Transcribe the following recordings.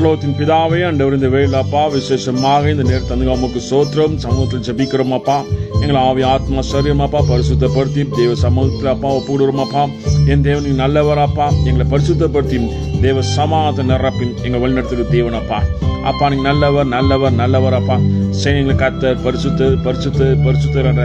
பரலோகத்தின் பிதாவே, ஆண்டவர் இந்த வேளையில் அப்பா விசேஷமாக இந்த நேரத்தை தந்துங்க உமக்கு ஸ்தோத்திரம். சமூகத்தில் ஜெபிக்கிறோம் அப்பா. எங்களை ஆவி ஆத்மா சரீரம் அப்பா பரிசுத்தப்படுத்தி தேவ சமூகத்தில் அப்பா ஒப்புவிடுறோம் அப்பா. என் தேவன் நீ நல்லவர் அப்பா. எங்களை பரிசுத்தப்படுத்தி தேவ சமாதான நிரப்பி எங்களை வழிநடத்துகிற தேவன் அப்பா. அப்பா நீங்க நல்லவர் நல்லவர் நல்லவர் அப்பா. எங்களை கர்த்தர் பரிசுத்தர் என்ற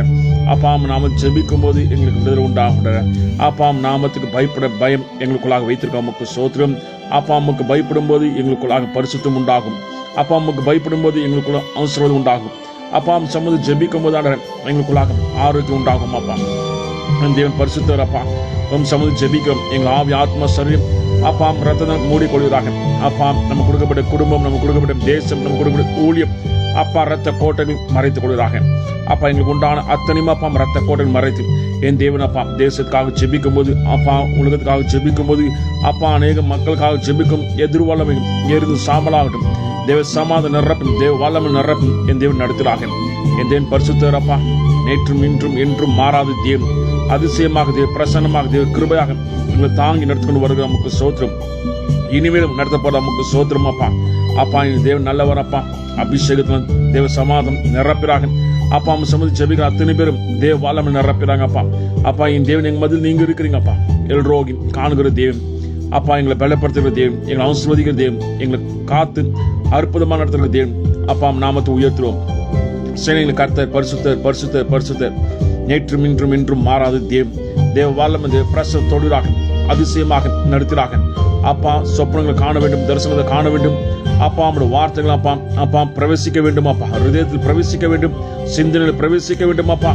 அப்பா நாம ஜெபிக்கும் போது எங்களுக்கு விடுதலை உண்டாகும். அப்பா நாமத்துக்கு பயப்பட பயம் எங்களுக்குள்ளாக வைத்திருக்க உமக்கு ஸ்தோத்திரம். அப்பா அம்முக்கு பயப்படும் போது எங்களுக்குள்ளாக பரிசுத்தம் உண்டாகும். அப்பா அம்முக்கு பயப்படும் போது எங்களுக்குள்ள அவசரம் உண்டாகும். அப்பா சம்மதி ஜெபிக்கும் போது எங்களுக்குள்ளாக ஆரோக்கியம் உண்டாகும். அப்பா தேவன் பரிசுத்தர் அப்பா. சம்மதி ஜெபிக்கிறோம். எங்கள் ஆவி ஆத்மா சரீரம் அப்பா ரத்தம் மூடிக்கொள்வதாக. அப்பா நம்ம கொடுக்கப்பட்ட குடும்பம், நம்ம கொடுக்கப்பட்ட தேசம், நம்ம கொடுக்கப்பட்ட ஊழியம் அப்பா ரத்த கோட்டைகள் மறைத்துக் கொள்வதாக. அப்பா எங்களுக்கு உண்டான அத்தனையும் அப்பா ரத்த கோட்டைகள் மறைத்து என் தேவன் அப்பா தேசத்துக்காக ஜெபிக்கும் போது அப்பா உலகத்துக்காக ஜெபிக்கும் போது அப்பா அநேக மக்களுக்காக ஜெபிக்கும் எதிர்வல்லமை எரிந்து சாம்பலாகட்டும். தேவ சமாதான நிரப்பும், தேவ வல்லமை நிரப்பும் என் தேவன் நடத்தலாக. என் தேவன் பரிசுத்தர் அப்பா. நேற்றும் இன்றும் என்றும் மாறாத தேவன். அதிசயமாக தேவ பிரசன்னமாக தேவ கிருபையாக எங்களை தாங்கி நடத்திக்கொண்டு வருகிற நமக்கு சோத்திரம். இனிமேலும் நடத்தப்பட நமக்கு சோத்திரம் அப்பா. அப்பா தேவன் நல்லவர் அப்பா. அபிஷேகத்தில் தேவ சமாதம் நிரப்பிறாங்க அப்பா. அவங்க சம்மதி ஜெபிக்கிற அத்தனை பேரும் தேவ வல்லமை நிரப்பிறாங்க அப்பா. அப்பா என் தேவன் எங்க மதில் நீங்க இருக்கிறீங்க அப்பா. எல்ரோகி காணுகிற தேவன் அப்பா. எங்களை பலப்படுத்துகிற தேவன், எங்களை ஆசீர்வதிக்கிற தேவன், எங்களை காத்து அற்புதமாக நடத்துகிற தேவன் அப்பா. நாமத்தை உயர்த்துவோம். சேனைகளை கர்த்தர் பரிசுத்தர் நேற்றும் இன்றும் என்றும் மாறாத தேவ வல்லமை தேவ பிரசத்தோடுறாக அதிசயமாக நடத்துகிறாக அப்பா. சொப்பனங்களை காண வேண்டும், தரிசனத்தை காண வேண்டும் அப்பா. நம்முடைய வார்த்தைகள் அப்பா பிரவேசிக்க வேண்டும் அப்பா. ஹிருதயத்தில் பிரவேசிக்க வேண்டும், சிந்தனையில் பிரவேசிக்க வேண்டும் அப்பா.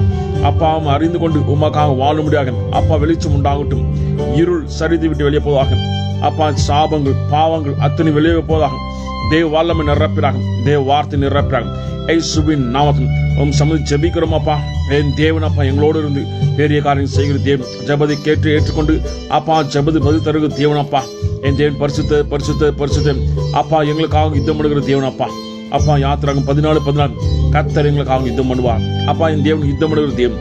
அப்பா அறிந்து கொண்டு உமக்காக வாழ முடியாக அப்பா. வெளிச்சம் உண்டாகட்டும். இருள் சரிந்து விட்டு வெளியே போவதாக அப்பா. சாபங்கள் பாவங்கள் அத்தனை வெளியே போவதாக. தேவ வல்லமை நிரப்பிறாங்க, தேவ வார்த்தை நிரப்பிறாங்க. இயேசுவின் நாமத்தில் சம்மதி ஜெபிக்கிறோம் அப்பா. என் தேவன் அப்பா எங்களோடு இருந்து பெரிய காரியம் செய்கிற தேவன். ஜெபத்தை கேட்டு ஏற்றுக்கொண்டு அப்பா ஜெபத்தை பதில் தருகிற தேவன் அப்பா. என் தேவன் பரிசுத்த அப்பா. எங்களுக்காக யுத்தம் பண்ணுகிற தேவன் அப்பா. அப்பா யாத்திராகம் 14 கர்த்தர் எங்களுக்காக யுத்தம் பண்ணுவார் அப்பா. என் தேவன் யுத்தம் பண்ணுகிற தேவன்.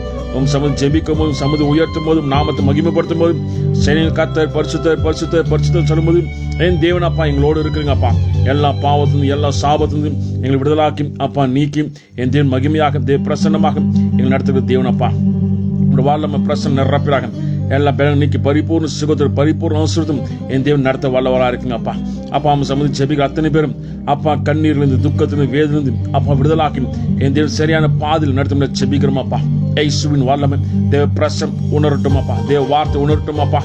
சமதி ஜெபிக்கும் போதும் சமதி உயர்த்தும் போதும் நாமத்தை மகிமைப்படுத்தும் போதும் சேனையில் கர்த்தர் பரிசுத்தர் சொல்லும் போது என் தேவன் அப்பா எங்களோடு இருக்கிறீங்க அப்பா. எல்லா பாவத்திலும் எல்லா சாபத்திலும் எங்களை விடுதலாக்கி அப்பா நீக்கி என் தேவன் மகிமையாக தேவ பிரசன்னமாக எங்களை நடத்துகிற தேவன் அப்பா. உங்களோட வாழ்ல பிரசன்ன நிரப்பிறாங்க. எல்லா பேரும் நீக்கி பரிபூர்ண சுகத்தில் பரிபூர்ண அவசரத்தும் என் தேவன் நடத்த வல்லவராக இருக்குங்க அப்பா. அப்பா அவங்க சம்மதி ஜெபிக்கிற அத்தனை பேரும் அப்பா கண்ணீர்லேருந்து துக்கத்திலிருந்து வேதிலிருந்து அப்பா விடுதலாக்கி என் தேவன் சரியான பாதையில் நடத்த ஜெபிக்கிறோம் அப்பா. இயேசுவின் வல்லமை தேவ பிரசம் உணரட்டும் அப்பா. தேவ வார்த்தை உணரட்டும் அப்பா.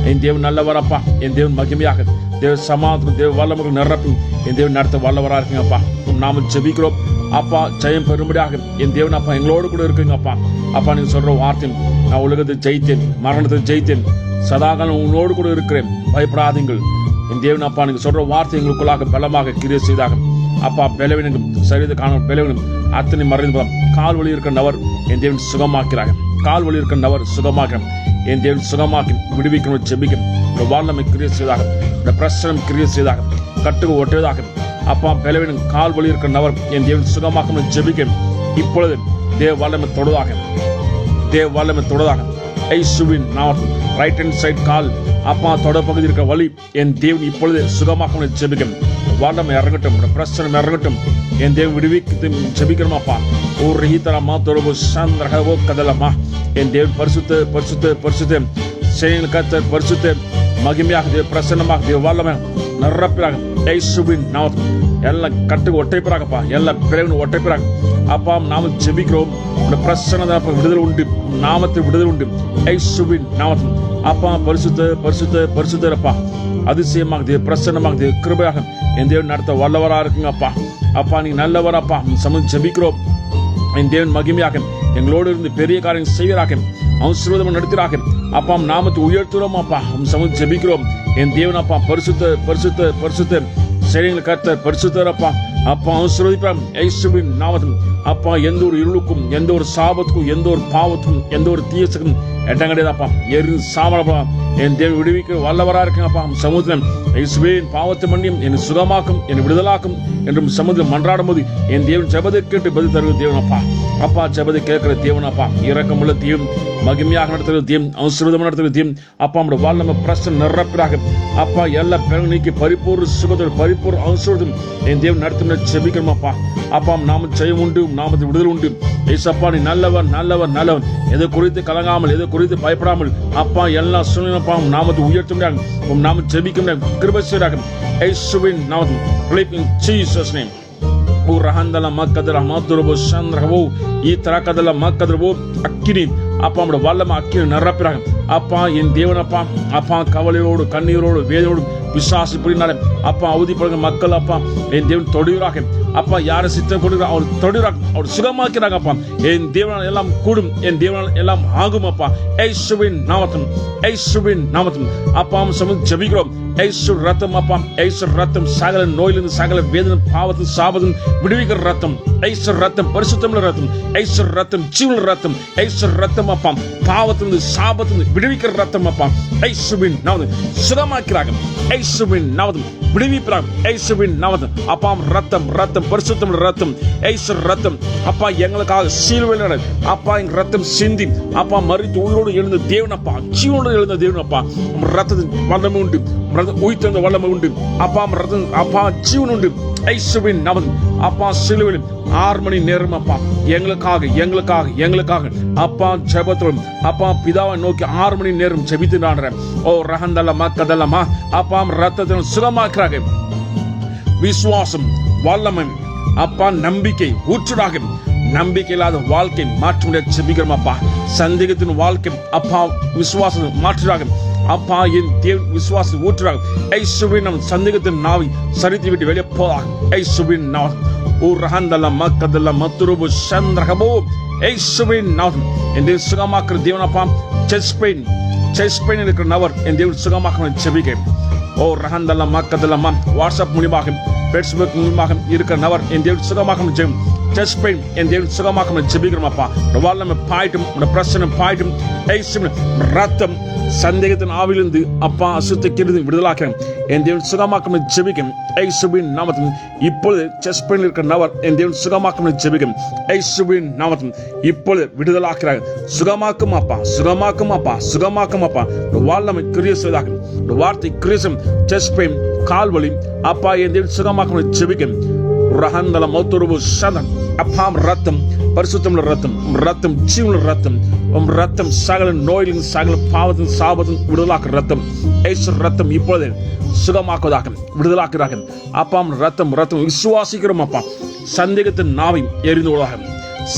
என் தேவன் நல்லவர் அப்பா. என் தேவன் மகிமையாக தேவ சமாதானம் தேவ வல்லமைகள் நிரப்பும் என் தேவன் நடத்த வல்லவராக இருக்குங்க அப்பா. நாம ஜெபிக்கிறோம் அப்பா. ஜெயம் பெறும்படியாக என் தேவன் அப்பா எங்களோடு கூட இருக்குங்க அப்பா. அப்பா நீங்க சொல்ற வார்த்தை நான் உலகத்தை ஜெயித்தேன், மரணத்தை ஜெயித்தேன், சதாகாலம் உங்களோடு கூட இருக்கிறேன், பயப்படாதீங்கள். என் தேவன் அப்பா நீங்க சொல்ற வார்த்தை எங்களுக்குள்ளாக பலமாக கிரியை செய்தாக அப்பா. பலவீனங்களும் சரீர காண பலவீனம் அத்தனை மறைந்து கால் வலி இருக்கிற நபர் என் தேவன் சுகமாக்கிறாங்க. கால் வலி இருக்கிற நபர் சுகமாக்க என் தேவன் சுகமாக்கி விடுவிக்கணும் ஜெபிக்கணும். வாழ்நமை கிரியை செய்தாக பிரசனம் கிரியை செய்தாக கட்டுக்கு ஒட்டுவதாக அப்பா. பலவீனம் கால் வலி இருக்கிற நபர் என் தேவன் சுகமாக்கணும் ஜெபிக்க இப்பொழுது தேவ வல்லமை தொடுதாக இயேசுவின் நாமத்தில் ரைட் ஹேண்ட் சைட் கால் அப்பா தொட பகுதி இருக்கிற வலி என் தேவன் இப்பொழுது சுகமாக்கணும் ஜெபிக்கும். வல்லமை இறங்கட்டும், பிரசனம் இறங்கட்டும். என் தேவன் விடுவிக்கு ஜெபிக்கிறோம் அப்பா. ஒரு ரீதரமா தொடர்பு சந்திரகவோ கதலமா. என் தேவன் பரிசுத்த சேனையில் கர்த்தர் பரிசுத்த மகிமையாக தேவ பிரசன்னமாக தேவ வல்லமை நிரப்பிறாங்க. இயேசுவின் நாமத்தில் எல்லாம் கட்டுக்கு ஒட்டைப்பிறாங்கப்பா. எல்லா பிறகு ஒட்டைப்பிறாங்க அப்பா. நாம ஜெபிக்கிறோம். பிரசன்னத விடுதலை உண்டு, நாமத்தில் விடுதலை உண்டு. இயேசுவின் நாமத்தில் அப்பா பரிசுத்தரப்பா. அதிசயமாக தேவ பிரசன்னமாக தேவ கிருபையாக என் தேவன் நடத்த வல்லவராக இருக்குங்க அப்பா. அப்பா நீ நல்லவர் அப்பா. சமந்து ஜெபிக்கிறோம். என் தேவன் மகிமையாக எங்களோடு இருந்து பெரிய காரியம் செய்கிறாக அவசரமாக நடத்துகிறாக அப்பா. நாமத்தை உயர்த்துறோம் அப்பா. சமந்து ஜெபிக்கிறோம். என் தேவன் அப்பா பரிசுத்த சேனையில் கர்த்தர் பரிசுத்தர் அப்பா. அப்பா ஆசீர்வதிப்பார் இயேசுவின் நாமத்தில் அப்பா. எந்த ஒரு இருளுக்கும் எந்த ஒரு சாபத்துக்கும் எந்த ஒரு பாவத்துக்கும் எந்த ஒரு தீயத்துக்கும் இடம் கிடையாது அப்பா. எரி சாமலப்பா என் தேவன் விடுவிக்க வல்லவரா இருக்கேன்ப்பா. சமுத்திரம் இயேசுவின் பாவத்தை மன்னியும், என்னை சுகமாக்கும், என்னை விடுதலாக்கும் என்றும் சமுதிரம் மன்றாடும் போது என் தேவன் ஜெபத்தை கேட்டு பதில் தருகிற தேவனப்பா. அப்பா ஜெபத்தை கேட்கிற தேவனப்பா, இரக்கமுள்ள தேவன், மகிமையாக நடத்துகிற தேவன், ஆசீர்வாதமாக நடத்துகிற தேவன். அப்பா நம்முடைய வாழ் நம்ம பிரச்சனை நிரப்பிறாக அப்பா எல்லா பிறகு நீக்கி பரிபூர்ண சுகத்தோடு பரிபூர்ண ஆசீர்வாதம் என் தேவன் நடத்தும் ஜெபிக்கிறோமாப்பா. அப்பா நாம ஜெயம் உண்டு, நாமத்து விடுதல் உண்டு. ஏசப்பா நீ நல்லவன் நல்லவன் நல்லவன், எதை குறித்து கலங்காமல், எதை குறித்து பயப்படாமல் அப்பா எல்லா சூழ்நிலைப்பா நாமத்தை உயர்த்த முடியாது, நாம ஜெபிக்க முடியாது, கிருபை செய்கிறாக இயேசுவின் நாமத்தில் in Jesus name. Urahandala makadala madurbo sandravo ಈ ತರಕದಲ್ಲ ಮಕ್ಕದ್ರವು ಅಕ್ಕಿನಿ ಅಪ್ಪ நம்முடைய வல்லமை அக்கினி நிரப்பிறாங்க அப்பா. என் தேவனப்ப அப்பா கவலையோடு கண்ணீரோடு வேதனோடு விசுவாசி புரினாலே அப்பா அவதிப்படுகிற மக்கள் அப்பா என் தேவன் தொடுகிறாங்க அப்பா. யாரை சித்தம் கொடுக்குறா அவர் தொடுகிறாங்க, அவர் சுகமாக்கிறாங்க அப்பா. என் தேவனால் எல்லாம் கூடும், என் தேவனால் எல்லாம் ஆகும் அப்பா. இயேசுவின் நாமத்தில், இயேசுவின் நாமத்தில் அப்பா சமூகம் ஜெபிக்கிறோம். இயேசு ரத்தம் அப்பா, இயேசு ரத்தம் சகல நோயிலிருந்து சகல வேதனை பாவத்தின் சாபத்தின் விடுவிக்கிற ரத்தம். இயேசு ரத்தம் பரிசுத்தமுள்ள ரத்தம், இயேசு ரத்தம் ஜீவனுள்ள ரத்தம், இயேசு ரத்தம் அப்பா பாவத்திலிருந்து சாபத்திலிருந்து விடுவிக்கிற ரத்தம் அப்பா. இயேசுவின் நாமத்தில் சுகமாக்கிறாங்க, இயேசுவின் நாமத்தில் விடுவிக்கிறாங்க, இயேசுவின் நாமத்தில் அப்பா. ரத்தம் ரத்தம் பரிசுத்தமுள்ள ரத்தம், இயேசு ரத்தம் அப்பா எங்களுக்காக சிலுவையில் அப்பா எங்க ரத்தம் சிந்தி அப்பா மரித்து உயிரோடு எழுந்த தேவனப்பா, ஜீவனோடு எழுந்த தேவனப்பா. ரத்தத்தின் வல்லமை உண்டு, உயிர்த்தெழுந்த வல்லமை உண்டு அப்பா. ரத்தம் அப்பா ஜீவன் உண்டு. இயேசுவின் நாமத்தில் அப்பா சிலுவையில் 6 மணி நேரம் அப்பா எங்களுக்காக எங்களுக்காக எங்களுக்காக அப்பா ஜெபத்தோடு அப்பா பிதாவை நோக்கி 6 மணி நேரம் ஜெபித்துனான்ற ஓ ரஹந்தல்ல மக்கதல்லமா அப்பா ரத்தத்தின் சுகமாக்குறாங்க. விசுவாசம் வல்லமை அப்பா நம்பிக்கை ஊற்றுறாக. நம்பிக்கை இல்லாத வாழ்க்கை மாற்ற ஜெபிக்கிறோம் அப்பா. சந்தேகத்தின் வாழ்க்கை அப்பா விசுவாசம் மாற்றுறாங்க அப்பா. என் தேவன் விசுவாசம் ஊற்றுறாங்க. ஐசுவின் நம் சந்தேகத்தின் நாவை சரித்து விட்டு வெளியே போதாக. ஐசுவின் நாவம் ஓ ரஹந்தல்ல மக்கதல்ல மத்துருபு சந்திரகபோ ஐசுவின் நாவம் என் தேவன் சுகமாக்குற தேவனப்பா. செஸ்ட் பெயின் இருக்கிற நபர் என் தேவன் சுகமாக்குற ஜெபிக்க ஓ ரஹந்தல்ல மக்கதல்லம்மா. வாட்ஸ்அப் மூலியமாக ஃபேஸ்புக் மூலியமாக இருக்கிற நபர் என் தேவன் சுகமாக்குற ஜெபம். செஸ்ட் பெயின் என் தேவன் சுகமாக்குற ஜெபிக்கிறோம் அப்பா. வாழ்மை பாயிட்டும் பிரச்சனை பாயிட்டும் ரத்தம் சந்தேகத்தின் ஆவிலிருந்து அப்பா அசுத்தக்கிருந்து விடுதலாக்கிறேன் என் தேவன் சுகமாக்கும் ஜெபிக்கும். இயேசுவின் நாமத்தில் இப்பொழுது செஸ்ட் பெயின் இருக்கிற நபர் என் தேவன் சுகமாக்கும் ஜெபிக்கும். இயேசுவின் நாமத்தில் இப்பொழுது விடுதலாக்கிறாங்க. சுகமாக்கும் அப்பா, சுகமாக்கும் அப்பா, சுகமாக்கும் அப்பா. வாழ்மை கிரிய செய்தாக வார்த்தை கிரியசம். செஸ்ட் பெயின் கால்வலி அப்பா என் தேவன் சுகமாக்கும் ஜெபிக்கும். ரஹந்தல மௌத்துருபு சதம் அப்பா ரத்தம் பரிசுத்தமுள்ள ரத்தம், ரத்தம் ஜீவனுள்ள ரத்தம், ரத்தம் சகல நோயிலும் சகல பாவத்தின் சாபத்தின் விடுதலாக்க ரத்தம். இயேசு ரத்தம் இப்பொழுது சுகமாக்குவதாக விடுதலாக்குறாங்க அப்பா. ரத்தம் ரத்தம் விசுவாசிக்கிறோம் அப்பா. சந்தேகத்தின் நாவை எரிந்து விடுவதாக,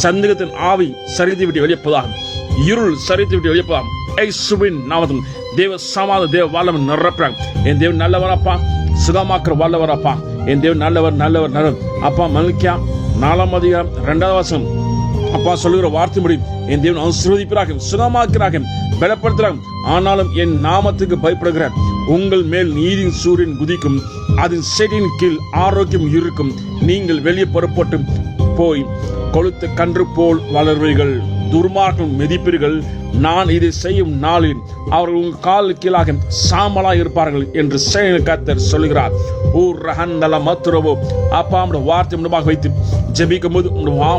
சந்தேகத்தின் ஆவி சரித்து விட்டு வெளியப்பதாக, இருள் சரித்து விட்டு வெளியப்பதாக. இயேசுவின் நாமத்தில் தேவ சமாத தேவ வல்லமை நிரப்புறாங்க. என் தேவன் நல்லவரப்பா, சுகமாக்குற வல்லவரப்பா. என் தேவன் நல்லவர் நல்லவர் நல்லவர் அப்பா. மல்கியா 4ஆம் அதிகாரம் 2வது வசனம் அப்பா சொல்லுகிற வார்த்தைப்படி என் தேவன் ஆசீர்வதிப்பாராக, சுகமாக்குறாக, பலப்படுத்துறாங்க. ஆனாலும் என் நாமத்துக்கு பயப்படுகிற உங்கள் மேல் நீதியின் சூரியன் குதிக்கும், அதன் செடியின் கீழ் ஆரோக்கியம் இருக்கும். நீங்கள் வெளியே புறப்பட்டு போய் கொளுத்த கன்று போல் வளர்வீர்கள், துர்மார்க்கம் மிதிப்பீர்கள். நான் இதை செய்யும் நாளில் அவர்கள் உங்கள் கால் கீழாக சாம்பலாக இருப்பார்கள் என்று சேனைகளின் கர்த்தர் சொல்லுகிறார். ஓ ரஹந்தல மத்துரவோ அப்பா வார்த்தை முன்னமாக வைத்து ஜெபிக்கும் போது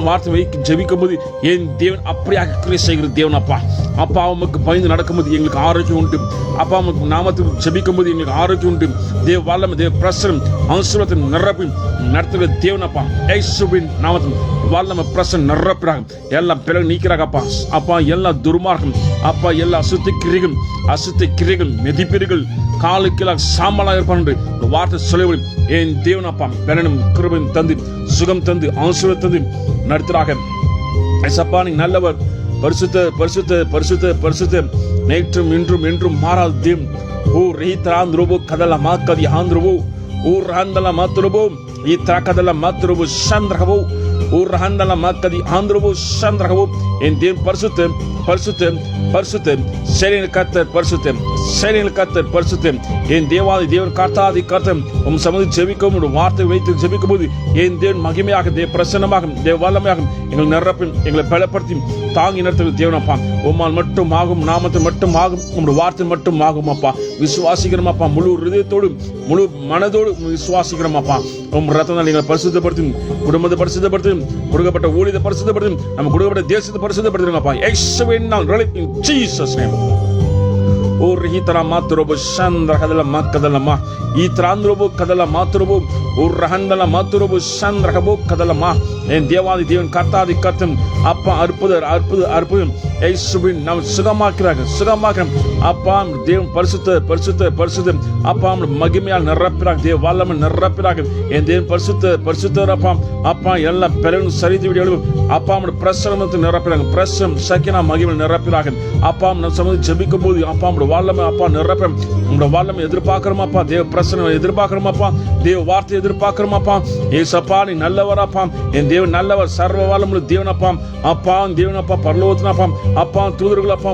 வார்த்தை வைத்து ஜெபிக்கும் போது என் தேவன் அப்படியாக கிரியை செய்கிற தேவன் அப்பா. அப்பா உமக்கு பயந்து நடக்கும்போது எங்களுக்கு ஆரோக்கியம் உண்டு அப்பா. உமக்கு நாமத்துக்கு ஜெபிக்கும் போது எங்களுக்கு ஆரோக்கியம் உண்டு. தேவ வல்லமை தேவ பிரசனம் ஆசீர்வாதத்தை நிரப்பி நடத்துகிற தேவன் அப்பா. இயேசுவின் நாமத்தில் வல்லமை பிரசனம் நிரப்புறாங்க. எல்லாம் பிறகு நீக்கிறாங்க அப்பா. அப்பா எல்லா துர்மார்க்கம் அப்பா, எல்லா அசுத்த கிரைகள் மெதிப்பீர்கள் காலுக்கெல்லாம் சாம்பலாக இருப்பான் என்று வார்த்தை சொல்லி என் தேவன் அப்பா பலனும் கிருபையும் தந்து சுகம் தந்து ஆசீர்வாதம் தந்து நடத்துறாங்க. ஐசப்பா நீ நல்லவர், பரிசுத்த பரிசுத்த பரிசுத்த பரிசுத்த நேற்றும் இன்றும் என்றும் மாறாத தேவன். ஓ ரீதராந்திரபோ கதல மாக்கதி ஆந்திரபோ ஓ ராந்தல மாத்துரபோ ಈ ತರಕದಲ್ಲ ಮಾತೃಭು ಚಂದ್ರಹವು ஊர் ஹந்தல மக்கதி ஆந்திரபு சந்திரகவு என் தேவன் பரிசுத்தம் பரிசுத்தம் பரிசுத்தம் சேனையின் கர்த்தர் பரிசுத்தம் சேனையின் கர்த்தர் பரிசுத்தம் என் தேவாதி தேவன் கர்த்தாதி கர்த்தம் சமதி ஜெபிக்கும் ஒரு வார்த்தை வைத்து ஜெபிக்கும் போது என் தேவன் மகிமையாக தேவ பிரசன்னமாக தேவ வல்லமையாக எங்களை நிரப்பும் எங்களை பலப்படுத்தி தாங்கி நடத்துகிற தேவனப்பா உம்மால் மட்டும் ஆகும் நாமத்தை மட்டும் ஆகும் உங்களுடைய வார்த்தை மட்டும் ஆகும் அப்பா விசுவாசிக்கிறோம் அப்பா முழு ஹிருதயத்தோடு முழு மனதோடு விசுவாசிக்கிறோம் அப்பா உம் ரத்தனால் எங்களை பரிசுத்தப்படுத்தும் குடும்பத்தை பரிசுத்தப்படுத்தும் கொடுக்கப்பட்ட ஊழியத்தை பரிசுத்தப்படுத்தும் நம்ம கொடுக்கப்பட்ட தேசத்தை பரிசுத்தப்படுத்துங்கப்பா இயேசுவின் நாமத்தில் in Jesus name. O rihitara maturobo shandra kadala makadala ma itrandrobo kadala maturobo o rahandala maturobo shandra kabo kadala ma en தேவாதி தேவன் கர்த்தாதி கர்த்தன் அப்பா அற்புதர் அற்புத அற்புதம் இயேசுவின் நாம் சுகமாக்குறாங்க அப்பா தேவன் பரிசுத்த பரிசுத்த பரிசுத்த அப்பா மகிமையால் நிரப்பிறாங்க தேவ வல்லமை நிரப்பிறாங்க என் தேவன் பரிசுத்தர் அப்பா எல்லா பெரும் சரித்து விட அப்பா பிரசனத்தை நிரப்பிறாங்க பிரசனம் சக்கினா மகிமை நிரப்பிறாங்க அப்பா நம்ம சமூகம் ஜெபிக்கும் போது அப்பா வல்லமை அப்பா நிரப்ப உங்களோட வல்லமை எதிர்பார்க்கிறோமாப்பா தேவ பிரசனம் எதிர்பார்க்கிறோமாப்பா தேவ வார்த்தை எதிர்பார்க்கிறோமாப்பா ஏசப்பா நீ நல்லவராப்பா என் தேவன் நல்லவர் சர்வ வல்லமுள்ள தேவனப்பா அப்பா தேவனப்பா பரலோகத்தினப்பா அப்பா தூதர்கள் அப்பா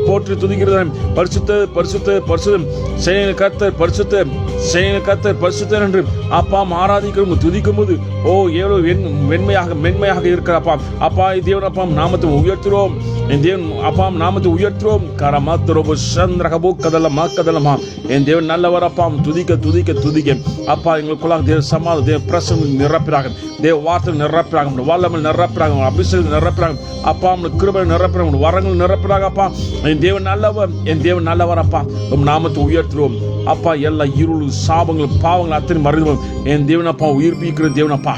போற்றி துதிக்கிறது பரிசுத்த பரிசுத்த பரிசுத்தம் சேனையின் கர்த்தர் பரிசுத்த சேனையின் கர்த்தர் பரிசுத்தர் என்று அப்பா ஆராதிக்கிறோம் துதிக்கும் போது ஓ எவ்வளவு மென்மையாக இருக்கிறப்பா அப்பா தேவனப்பா நாமத்தை உயர்த்துறோம் என் தேவன் அப்பா நாமத்தை உயர்த்துறோம் கரமாத்துரோபு சந்திரகபு கதலமா கதலமா என் தேவன் நல்லவரப்பா துதிக்க துதிக்க துதிக்க அப்பா எங்களுக்குள்ளாக தேவ சமாதானம் தேவ பிரசன்னம் நிரப்பிறாங்க தேவ வார்த்தை நிரப்பிறாங்க வல்லமை நிரப்பிறாங்க அபிஷேகம் நிரப்பிறாங்க அப்பா உங்களுக்கு கிருபை நிரப்பிறாங்க வரங்கள் நிரப்பிறாங்க அப்பா என் தேவன் நல்லவரப்பா உம் நாமத்தை உயர்த்துறோம் அப்பா எல்லா இருள் சாபங்கள் பாவங்கள் அத்தனை மறைந்து என் தேவனப்பா உயிர்ப்பிக்கிற தேவனப்பா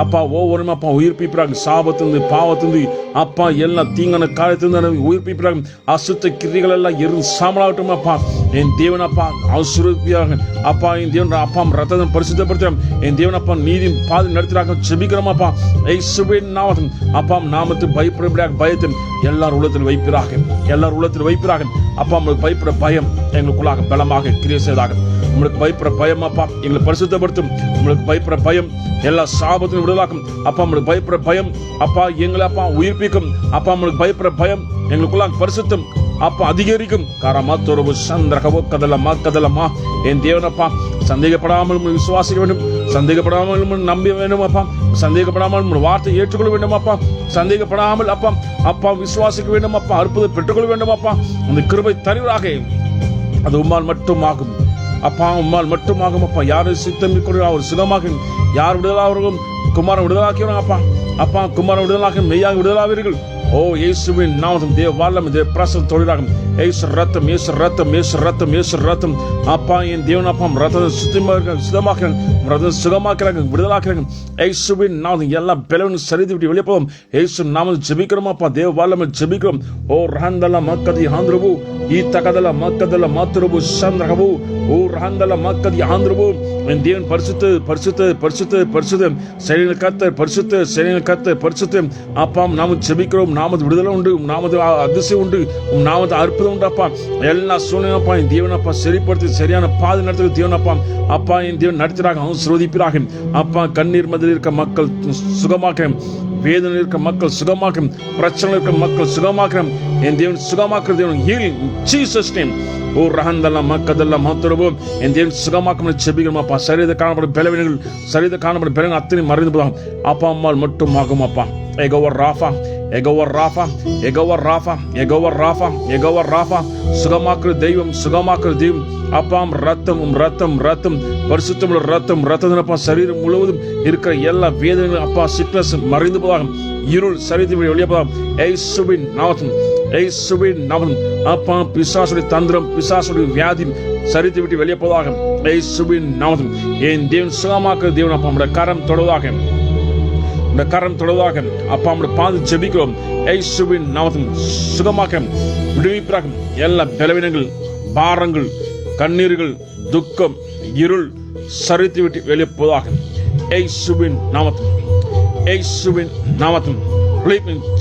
அப்பா ஒவ்வொருமே அப்பா உயிர்ப்பிக்கிறாங்க சாபத்திலிருந்து பாவத்திலிருந்து அப்பா எல்லாம் தீங்கான காலத்திலிருந்து உயிர்ப்பிக்கிறாங்க அசுத்த கிரிகள் எல்லாம் எரிந்து சாமலாகட்டும் அப்பா என் தேவனப்பா ஆசீர்வதிப்பாக அப்பா என் தேவன் அப்பா ரத்தத்தை பரிசுத்தப்படுத்துறோம் என் தேவனப்பா நீதி பாதை நடத்துறாங்க செபிக்கிறோம் அப்பா இயேசுவின் நாமத்தில் அப்பா நாமத்தை பயப்படும்படியாக பயத்தை எல்லார் உள்ளத்தில் வைப்பிறாங்க அப்பா உங்களுக்கு பயப்பட பயம் எங்களுக்குள்ளாக பலமாக கிரியை செய்தாக உங்களுக்கு பயப்பட பயம் அப்பா எங்களை பரிசுத்தப்படுத்தும் உங்களுக்கு பயப்பட பயம் எல்லா சாபத்திலும் விடுதலாக்கும் அப்பா உங்களுக்கு பயப்பட பயம் அப்பா எங்களை அப்பா உயிர்ப்பிக்கும் அப்பா உங்களுக்கு பயப்பட பயம் எங்களுக்குள்ளாக பரிசுத்தம் அப்பா அதிகரிக்கும் காரமாத்தோரவு சந்திரகவோ கதலமா என் தேவனப்பா சந்தேகப்படாமல் விசுவாசிக்க வேண்டும் சந்தேகப்படாமல் நம்ப வேண்டும் அப்பா சந்தேகப்படாமல் வார்த்தை ஏற்றுக்கொள்ள வேண்டும் அப்பா சந்தேகப்படாமல் அப்பா விசுவாசிக்க வேண்டும் அப்பா அற்புதம் பெற்றுக்கொள்ள வேண்டும் அப்பா அந்த கிருபை தருவதாக அது உம்மால் மட்டும் ஆகும் அப்பா உம்மால் மட்டும் ஆகும் அப்பா யாரு சித்தம் அவர் சுகமாக யார் விடுதலாவர்களும் குமாரன் விடுதலாக்கிறோம் அப்பா குமாரன் விடுதலாக மெய்யாக விடுதலாவீர்கள் ஓ இயேசுவின் நாமத்தில் தேவ வல்லமை தேவ பிரசன்னம் தொழிலாகும் இயேசு ரத்தம் அப்பா என் தேவன் அப்பா ரத்தத்தை சுகமாக்குறாங்க விடுதலாக்குறாங்க இயேசுவின் நாமத்தில் எல்லா பிளவனும் சரித்து விட்டு வெளியே போவோம் இயேசு நாமத்தில் ஜெபிக்கிறோம் அப்பா தேவ வல்லமை ஜெபிக்கிறோம் ஓ ரஹந்தல மக்கதி ஆந்திரபு ஈ தகதல மக்கதல மாத்துரபு சந்திரகபு ஓ ரஹந்தல மக்கதி ஆந்திரபு என் தேவன் பரிசுத்த சரியான கர்த்தர் பரிசுத்த அப்பா நாம ஜெபிக்கிறோம் நாமது விடுதலை உண்டு நாமது அதிசயம் உண்டு நாமது அற்புதம் உண்டு அப்பா எல்லா சூழ்நிலைப்பா என் தேவனப்பா சரிப்படுத்தி சரியான பாதை நடத்துகிற தேவனப்பா அப்பா என் தேவன் நடத்துகிறாங்க ஆசீர்வதிப்பார்கள் அப்பா கண்ணீர் மதில் இருக்க மக்கள் சுகமாக்க வேதனை இருக்க மக்கள் சுகமாக்கும் பிரச்சனை இருக்க மக்கள் சுகமாக்குறோம் என் தேவன் சுகமாக்குற தேவன் ஹீலிங் ஜீசஸ் நேம் ஓ ரஹந்தெல்லாம் மக்கதெல்லாம் மாத்திரவோம் என் தேவன் சுகமாக்கும் செபிக்கிறோம் அப்பா சரீரத்தை காணப்படும் பலவீனங்கள் சரீரத்தை காணப்படும் பலவீனங்கள் அத்தனை மறைந்து போதாகும் அப்பா அம்மாள் மட்டும் ஆகும் அப்பா சுகமாக்குற தெய்வம் அப்பாம் ரத்தம் பரிசுத்தமுள்ள ரத்தம் சரீரம் முழுவதும் இருக்கிற எல்லா வேதனைகளும் அப்பா சிக்னஸ் மறைந்து போதாகும் இருள் சரித்து வெளியே போதாகும் இயேசுவின் நாமம் அப்பா பிசாசுடைய தந்திரம் பிசாசுடைய வியாதி சரித்து விட்டு வெளியே போதாகும் இயேசுவின் நாமம் என் தேவன் சுகமாக்குற தேவன் அப்பா நம்முடைய கரம் தொடர்வதாக அப்பா நம்முடைய பாது ஜெபிக்கிறோம் இயேசுவின் நாமத்தில் சுகமாக்க விடுவிப்பாக எல்லா பலவீனங்கள் பாரங்கள் கண்ணீர்கள் துக்கம் இருள் சரித்து விட்டு வெளியே போதாக இயேசுவின் நாமத்தில்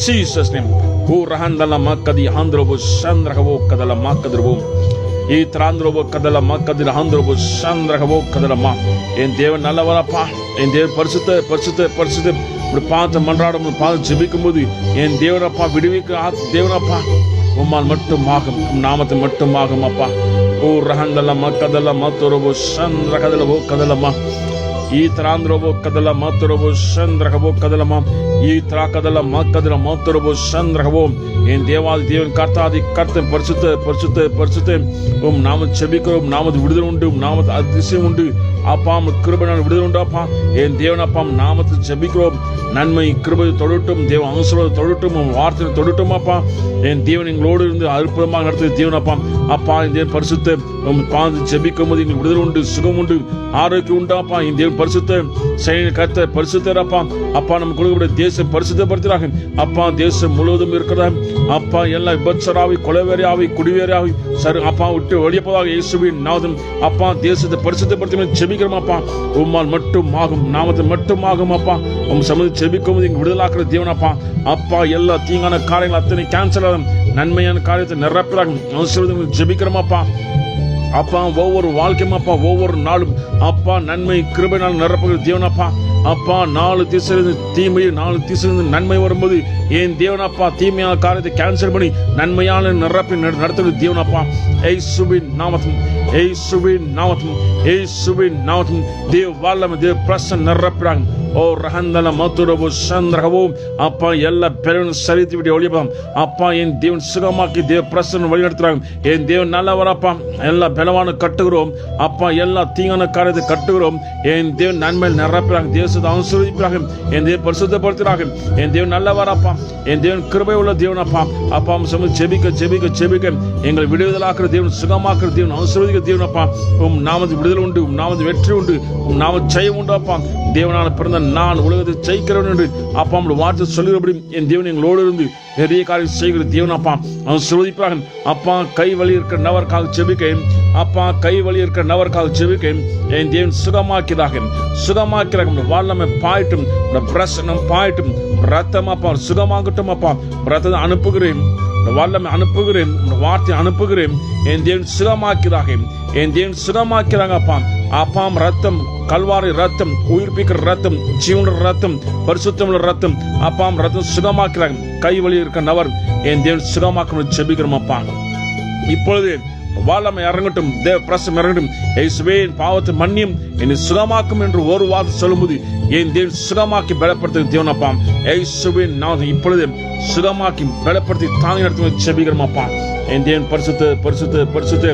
ஜீசஸ் நேம் ஓ ரஹந்தல மக்கதி ஆந்திரபு சந்திரகவோ கதல மாக்கதிரவோம் ಈ ತ್ರಾಂದ್ರೊಬ್ಬ ಕದಲ ಮಕ್ಕದಿರ ಆಂಧ್ರೊಬ್ಬ ಚಂದ್ರಗವೋ ಕದಲಮ್ಮ என் தேவன் நல்லவரப்பா என் தேவன் பரிசுத்த இப்படி பார்த்து மன்றாடும் பார்த்து ஜெபிக்கும் போது என் தேவனப்பா விடுவிக்க தேவனப்பா உம்மால் மட்டுமாகும், நாமத்தை மட்டுமாகும் அப்பா. ஓ ரஹந்தலமா கதலமா தொரபோ சந்திரகதலவோ கதலமா ಈ ತರಾಂದ್ರಬೋ ಕದಲ ಮಾತರಬೋ ಚಂದ್ರಹಬೋ ಕದಲಮ ಈ ತರ ಕದಲ ಕದಲ ಮಾತರಬೋ ಚಂದ್ರಹಬೋ என் தேவாதி தேவன் கர்த்தாதி கர்த்தன் பரிசுத்த உம் நாம செபிக்கிறோம். நாமது விடுதலை உண்டு, நாமது அதிசயம் உண்டு அப்பா. கிருபையால் விடுதலை உண்டு அப்பா. என் தேவன் அப்பா நாமத்தில் செபிக்கிறோம். நன்மை கிருபை தொழட்டும், தேவ ஆசீர்வாதம் தொழட்டும், வார்த்தை தொழட்டும் அப்பா. என் தேவன் எங்களோடு இருந்து அற்புதமாக நடத்துகிற தேவன் அப்பா. அப்பா இந்த தேவன் பரிசுத்த பார்த்து ஜெபிக்கும் போது எங்களுக்கு விடுதலை உண்டு, சுகம் உண்டு, ஆரோக்கியம் உண்டு அப்பா. இந்த தேவன் பரிசுத்த செயல் கர்த்த பரிசுத்தர் அப்பா. அப்பா நம்ம கொடுக்கக்கூடிய தேசம் பரிசுத்தப்படுத்துகிறாங்க அப்பா. தேசம் முழுவதும் இருக்கிறதா அப்பா. எல்லா விபத்சராவி, கொலைவேறியாவி, குடிவேறியாவி சரி அப்பா விட்டு வெளியப்பதாக இயேசுவின் நாமம் அப்பா. தேசத்தை பரிசுத்தப்படுத்தி செபிக்கிறோம் அப்பா. உம்மால் மட்டும் ஆகும், நாமத்தை மட்டும் ஆகும் அப்பா. உம் சமூகத்தை செபிக்கும் போது எங்க விடுதலாக்குற தேவன் அப்பா. அப்பா எல்லா தீங்கான காரியங்கள் அத்தனை கேன்சல் ஆகும், நன்மையான காரியத்தை நிரப்பதாக ஜெபிக்கிறோம் அப்பா. அப்பா ஒவ்வொரு வாழ்க்கையும் அப்பா, ஒவ்வொரு நாளும் அப்பா நன்மை கிருபையினால் நிரப்புகிற தேவனப்பா. அப்பா 4 திசையிலிருந்து தீமை, 4 திசையிலிருந்து நன்மை வரும்போது என் தேவனப்பா தீமையான காரியத்தை கேன்சல் பண்ணி நன்மையான நிரப்பி நடத்துகிற தேவனப்பா. இயேசுவின் நாமத்தில், இயேசுவின் நாமத்தில், இயேசுவின் நாமத்தில் தேவ வல்லமை, தேவ பிரசன்னம் நிரப்புறாங்க. ஓ ரஹந்தல மதுரபோ சந்திரகவோ அப்பா எல்லா பெரும் சரித்து விட்டு ஒளியப்போம் அப்பா. என் தேவன் சுகமாக்கி தேவ பிரசன்னம் வழிநடத்துறாங்க. என் தேவன் நல்லவரப்பா. எல்லா பலவான கட்டுகிறோம் அப்பா. எல்லா தீங்கான காரியத்தை கட்டுகிறோம். என் தேவன் நன்மை நிரப்புறாங்க, தேசத்தை ஆசீர்வதிக்கிறாங்க, என் தேவன் பரிசுத்தப்படுத்துகிறாங்க. என் தேவன் நல்லவரப்பா. என் தேவன் கிருபை உள்ள தேவன் அப்பா. அப்பா சமூக செபிக்க செபிக்க செபிக்க எங்களை விடுதலாக்குற தேவன், சுகமாக்குற தேவன், ஆசீர்வதிக்கிற தேவன் அப்பா. உம் நாமது விடுதலை உண்டு, உம் நாமது வெற்றி உண்டு, உம் நாம ஜெயம் உண்டு அப்பா. தேவனான பிறந்த நான் உலகத்தை ஜெயிக்கிறவன் என்று அப்பா வார்த்தை சொல்லுகிறபடி என் தேவன் எங்களோடு இருந்து பெரிய காரியம் செய்கிற தேவன் அப்பா. அவன் சுருதிப்பாக அப்பா. கை வலி இருக்கிற நபருக்காக செபிக்க அப்பா. கை வலி இருக்கிற நபருக்காக செபிக்க என் தேவன் சுகமாக்கிறாக, சுகமாக்கிறாங்க. வல்லமை பாயட்டும், பிரசனம் பாயட்டும், ரத்தம் அப்பா சுகமாகட்டும் அப்பா. ரத்தத்தை அனுப்புகிறேன், வல்லமை அனுப்புகிறேன், வார்த்தை அனுப்புகிறேன். என் தேவன் சுகமாக்கிறாக, என் தேவன் சுகமாக்கிறாங்க அப்பா. அப்பாம் ரத்தம், கல்வாரி ரத்தம், உயிர்ப்பிக்கிற ரத்தம், ஜீவன ரத்தம், பரிசுத்தமுள்ள ரத்தம் அப்பாம் ரத்தம் சுகமாக்கிறாங்க. கை வலி இருக்க நபர் என் தேவன் சுகமாக்கணும் செபிக்கிறோம் அப்பா. இப்பொழுது வல்லமை இறங்கட்டும், தேவ பிரசனம் இறங்கட்டும். இயேசுவே என் பாவத்தை மன்னியும், என்னை சுகமாக்கும் என்று ஒரு வார்த்தை சொல்லும்போது என் தேவன் சுகமாக்கி பலப்படுத்த தேவன் அப்பா. இயேசுவே நான் இப்பொழுது சுகமாக்கி பலப்படுத்தி தாங்கி நடத்தும் செபிக்கிறோம் அப்பா. என் தேவன் பரிசுத்த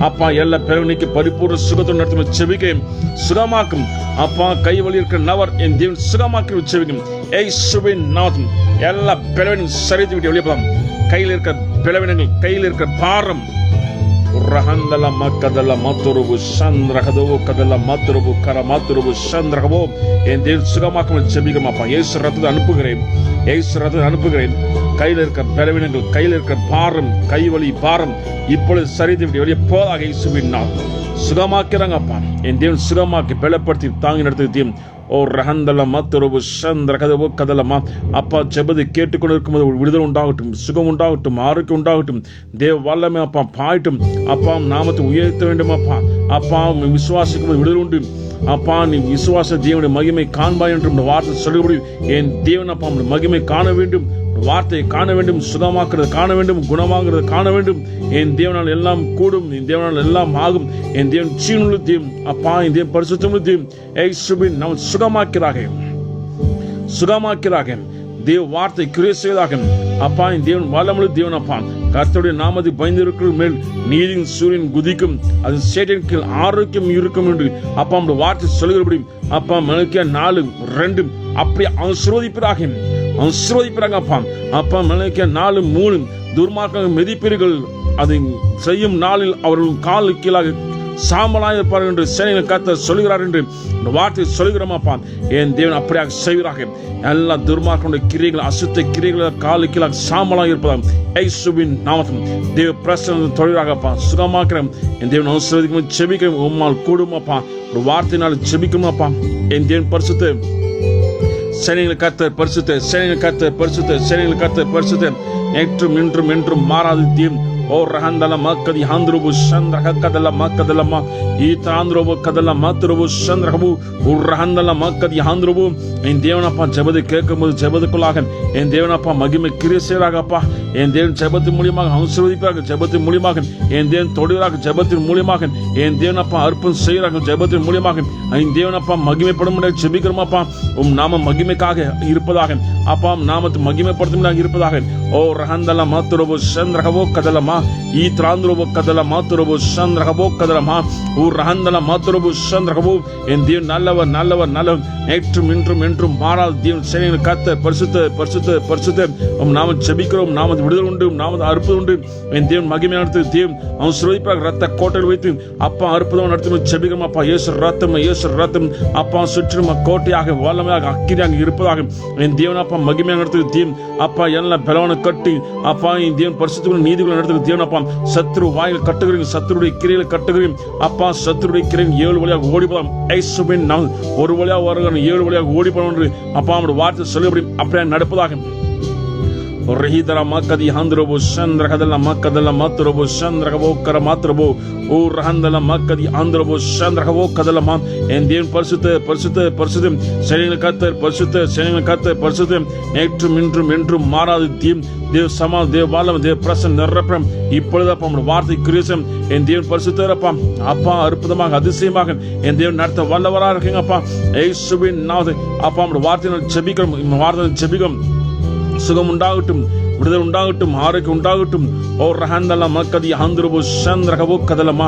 அப்பா. எல்லா பிறவனைக்கு பரிபூர்ண சுகத்துடன் நடத்தும் செபிக்க சுகமாக்கும் அப்பா. கை வலி இருக்கிற நபர் என் தேவன் சுகமாக்கி செபிக்கும். இயேசுவின் நாமத்தில் எல்லா பிளவினும் சரித்து விட்டு வெளியே கையில் இருக்கிற பிளவினங்கள், கையில் இருக்கிற பாரம் ரஹந்தல மக்கதல மத்துருபு சந்திரகதோ கதல மத்துருபு கர மத்துருபு சந்திரகவோ என் தேவன் சுகமாக்கும் செபிக்கிறோம் அப்பா. இயேசு ரத்தத்தை அனுப்புகிறேன், இயேசு ரத்தத்தை அனுப்புகிறேன். கையில் இருக்கிற பலவீனங்கள், கையில் இருக்கிற பாரம், கைவலி பாரம் இப்பொழுது சரித்து விட்டு வெளியே போதாக இயேசுவின் நாமத்தில் சுகமாக்கிறாங்க அப்பா. என் தேவன் சுகமாக்கி பலப்படுத்தி தாங்கி நடத்துகிறேன். ஓ ரஹந்தல மத்துருபு சந்திரகதோ கதலமா அப்பா. ஜெபத்தை கேட்டுக்கொண்டு இருக்கும்போது விடுதலை உண்டாகட்டும், சுகம் உண்டாகட்டும், ஆரோக்கியம் உண்டாகட்டும். தேவ வல்லமை அப்பா பாயட்டும் அப்பா. நாமத்தை உயர்த்த வேண்டும் அப்பா. அப்பா விசுவாசிக்கும் போது விடுதலை உண்டு அப்பா. நீ விசுவாச தேவனுடைய மகிமை காண்பாய் என்று வார்த்தை சொல்லுபடி என் தேவன் அப்பா மகிமை காண வேண்டும், வார்த்தையை காண வேண்டும், சுகமாக்குறது காண வேண்டும், குணமாகிறது காண வேண்டும். என் தேவனால் எல்லாம் கூடும், என் தேவனால் எல்லாம் ஆகும். என் தேவன் சீனுள்ள தேவன் அப்பா. என் தேவன் பரிசுத்தமுள்ள தேவன் இயேசுவின் நாம் சுகமாக்கிறாக, சுகமாக்கிறாக. தேவ வார்த்தை கிரியை செய்வதாக அப்பா. என் தேவன் வல்லமுள்ள தேவன் அப்பா. கர்த்தருடைய நாமத்தை பயந்திருக்கிற மேல் நீதியின் சூரியன் குதிக்கும், அது சேட்டன் கீழ் ஆரோக்கியம் இருக்கும் என்று அப்பா வார்த்தை சொல்கிறபடி அப்பா. மலைக்கிய 4:2 அப்படி ஆசீர்வதிப்பதாக, ஆசீர்வதிப்பாங்க அப்பா. அப்பா மலைக்கிய 4:3 துர்மார்க்க மெதிப்பீர்கள், அதை செய்யும் நாளில் அவர்கள் காலு கீழாக சாம்பலாக இருப்பார்கள் என்று சேனைகளை கர்த்தர் சொல்கிறார் என்று வார்த்தை சொல்கிறோம் அப்பா. என் தேவன் அப்படியாக செய்கிறாக. எல்லா துர்மார்க்கனுடைய கிரியைகள், அசுத்த கிரியைகள் காலு கீழாக சாம்பலாக இருப்பதாக இயேசுவின் நாமத்தில் தேவ பிரசன்னம் தொழிலாக அப்பா சுகமாக்கிறேன். என் தேவன் ஆசீர்வதிக்கும் செபிக்க உம்மால் கூடும் அப்பா. ஒரு வார்த்தையினால் செபிக்கணும் அப்பா. என் தேவன் பரிசுத்த சேனைகளை கர்த்தர் பரிசுத்த, சேனைகளை கர்த்தர் பரிசுத்த, சேனைகளை கர்த்தர் பரிசுத்த. நேற்றும் இன்றும் என்றும் மாறாது தேவன். ஓ ரஹந்தல மக்கதி ஹாந்திரபு சந்திரக கதல மக்கதலமா ஈத்தாந்திரபு கதல மாத்திரபு சந்திரகபு உரஹந்தல மக்கதி ஹாந்திரபு. என் தேவனப்பா ஜெபத்தை கேட்கும்போது ஜெபத்துக்குள்ளாக என் தேவனப்பா மகிமை கிரியை செய்கிறாகப்பா. என் தேவன் ஜெபத்தின் மூலியமாக ஆசீர்வதிப்பாக, ஜெபத்தின் மூலியமாக என் தேவன் தொடுகிறாக, ஜெபத்தின் மூலியமாக என் தேவனப்பா அற்புதம் செய்கிறாக, ஜெபத்தின் மூலியமாக என் தேவனப்பா மகிமைப்படும் ஜெபிக்கிறோமாப்பா. உம் நாம மகிமைக்காக இருப்பதாக அப்பா, நாமத்தை மகிமைப்படுத்தும் இருப்பதாக. ஓ ரஹந்தல மாத்திரபு சந்திரகபோ கதலமா ஈத்ராந்திரபு கதல மாத்திரபு சந்திரகபோ கதலமா ரஹந்தல மாத்திரபு சந்திரகபோ. என் தேவன் நல்லவர் நல்லவர் நல்லவர், நேற்றும் இன்றும் என்றும் மாறாத தேவன். சேனையின் கர்த்தர் பரிசுத்த பரிசுத்த பரிசுத்த. நாம ஜெபிக்கிறோம், நாம விடுதல் உண்டு, நாம அற்புதம் உண்டு. என் தேவன் மகிமையான தேவன் அவன் சுரதிப்பாக ரத்த கோட்டையில் வைத்து அப்பா அற்புதம் நடத்தி ஜெபிக்கிறோம் அப்பா. இயேசு ரத்தம் இயேசு ரத்தம் அப்பா சுற்றும் கோட்டையாக வல்லமையாக அக்கிரியாக இருப்பதாக என் தேவன் அப்பா மகிமையாக நடத்துகிற தேவன் அப்பா. எல்லாம் பலவனை கட்டி அப்பா என் தேவன் பரிசுத்த நீதிகளை நடத்துகிற தேவன் அப்பா. சத்ரு வாயில் கட்டுகிறீங்க, சத்ருடைய கிரையில கட்டுகிறீங்க அப்பா. சத்ருடைய கிரையின் 7 வழியாக ஓடி போகலாம். ஒரு வழியாக வருகிற 7 வழியாக ஓடி போன அப்பா அவனுடைய வார்த்தை சொல்லுபடி அப்படியே நடப்பதாக. ரஹீதர மக்கதி ஹாந்திரபு சந்திரகதல மக்கதல மாத்திரபு சந்திரகபோ கர மாத்திரபோ ஓ ரஹந்தல மக்கதி ஆந்திரபு சந்திரகபோ கதலமா. என் தேவன் பரிசுத்த பரிசுத்த பரிசுத்த சேனையின் கர்த்தர் பரிசுத்த சேனையின் கர்த்தர் பரிசுத்த நேற்றும் இன்றும் என்றும் மாறாது தீம் தேவ சமா தேவ பாலம் தேவ பிரசன் நிரப்பம் இப்பொழுது அப்பா உங்களுடைய வார்த்தை கிரீசம். என் தேவன் பரிசுத்தரப்பா அப்பா அற்புதமாக அதிசயமாக என் தேவன் நடத்த வல்லவராக இருக்கீங்க அப்பா. இயேசுவின் நாமத்தை அப்பா உங்களுடைய வார்த்தையை ஜெபிக்கிறோம், வார்த்தை ஜெபிக்கிறோம். சுகம் உண்டாகட்டும், விடுதல் உண்டாகட்டும், ஆரோக்கியம் உண்டாகட்டும். ஓ ரஹந்தல மக்கதி ஆந்திரபு சந்திரகபு கதலமா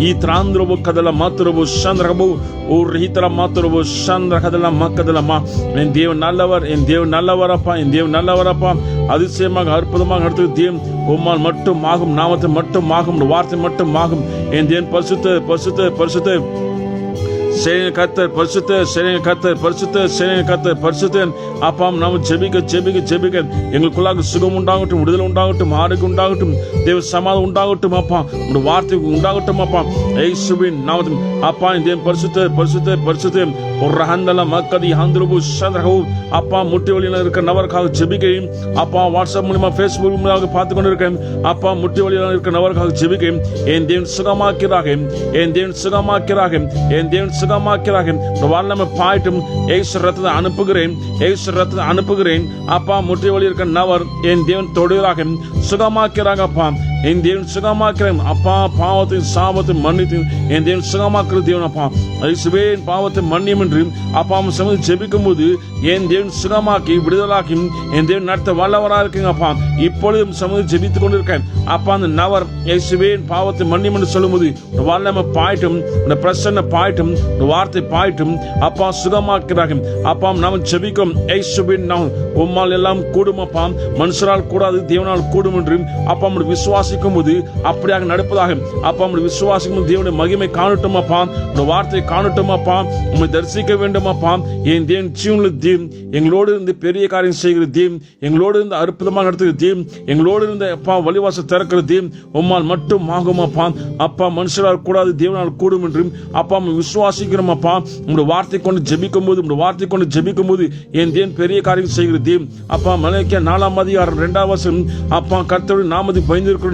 ஈத்ராந்திரபு கதல மாத்திரபு சந்திரகபு ஓ ரஹிதர மாத்திரபு சந்திரகதல மக்கதலமா. என் தேவன் நல்லவர், என் தேவன் நல்லவரப்பா, என் தேவன் நல்லவரப்பா. அதிசயமாக அற்புதமாக நடத்து தேவன் உம்மால் மட்டும் ஆகும், நாமத்தை மட்டும் ஆகும், வார்த்தை மட்டும் ஆகும். என் தேவன் பரிசுத்த பரிசுத்த பரிசுத்த சேனையின் கர்த்தர் பரிசுத்த சேனையின் கர்த்தர் பரிசுத்த சேனையின் கர்த்தர் பரிசுத்தன் அப்பா. நாம ஜெபிக்க ஜெபிக்க ஜெபிக்க எங்களுக்குள்ளாக சுகம் உண்டாகட்டும், விடுதலை உண்டாகட்டும், ஆரோக்கியம் உண்டாகட்டும், தேவ சமாதானம் உண்டாகட்டும் அப்பா. உங்களுடைய வார்த்தை உண்டாகட்டும் அப்பா. இயேசுவின் நாமத்தில் அப்பா என் தேவன் பரிசுத்த பரிசுத்த பரிசுத்த ஒரு ரஹந்தல மக்கதி ஹாந்திரபு சந்திரகபு அப்பா. முட்டி வழியில் இருக்கிற நபருக்காக ஜெபிக்கையும் அப்பா. வாட்ஸ்அப் மூலமா ஃபேஸ்புக் மூலமாக பார்த்து கொண்டு இருக்கேன் அப்பா. முட்டி வழியில் இருக்கிற நபருக்காக ஜெபிக்கையும் என் தேவன் சுகமாக்கிறாக, என் தேவன் சுகமாக்கிறாக, என் தேவன் சுகமாக்கிறாக. வல்லமை பாய்ட்டும் ஏசு ரத்தத்தை அனுப்புகிறேன், ஏசு ரத்தத்தை அனுப்புகிறேன் அப்பா. முற்றி வழி இருக்க நபர் என் தேவன் தொடுகிறாக சுகமாக்கிறாங்க அப்பா. என் தேவன் சுகமாக்கிறேன் அப்பா. பாவத்தின் சாபத்தை மன்னித்து என் தேவன் சுகமாக்குற தேவன் அப்பா. இயேசுவின் பாவத்தை மன்னியும் என்று அப்பா சமூகத்தில் ஜெபிக்கும் போது என் தேவன் சுகமாக்கி விடுதலாக்கி என் தேவன் நடத்த வல்லவராக இருக்குங்க அப்பா. இப்பொழுதும் சமூகத்தில் ஜெபித்துக் கொண்டிருக்கேன் அப்பா. அந்த நபர் இயேசுவின் பாவத்தை மன்னியும் என்று சொல்லும் போது வல்லமை பாய்ட்டும், பிரசன்ன பாய்ட்டும், வார்த்தை பாய்ட்டும் அப்பா. சுகமாக்கிறாங்க அப்பா. நாம் ஜெபிக்கும் இயேசுவின் நாமம் உம்மால் எல்லாம் கூடும் அப்பா. மனுஷரால் கூடாது, தேவனால் கூடும் என்று அப்பா விசுவாசிக்கும் போது அப்படியாக நடப்பதாக அப்பா. விசுவாசிக்கும் போது தேவனுடைய மகிமை காணட்டும் அப்பா. வார்த்தை காணட்டும் அப்பா. உம்மை தரிசிக்க வேண்டும் அப்பா. என் தேவன் ஜீவனுள்ள தேவன், எங்களோடு இருந்து பெரிய காரியம் செய்கிற தேவன், எங்களோடு இருந்து அற்புதமாக நடத்துகிற தேவன், எங்களோடு இருந்த அப்பா வழிவாசல் திறக்கிற தேவன் உம்மால் மட்டும் ஆகும் அப்பா. அப்பா மனுஷரால் கூடாது, தேவனால் கூடும் என்று அப்பா விசுவாசிக்கிறோம் அப்பா. உங்களுடைய வார்த்தை கொண்டு ஜெபிக்கும் போது, உங்களுடைய வார்த்தை கொண்டு ஜெபிக்கும் போது என் தேவன் பெரிய காரியம் செய்கிற தேவன் அப்பா. மலைக்கிய 4ஆம் அதிகாரம் 2ஆம் வசனம் அப்பா. கர்த்தருடைய நாமத்தை பயந்திருக்கிற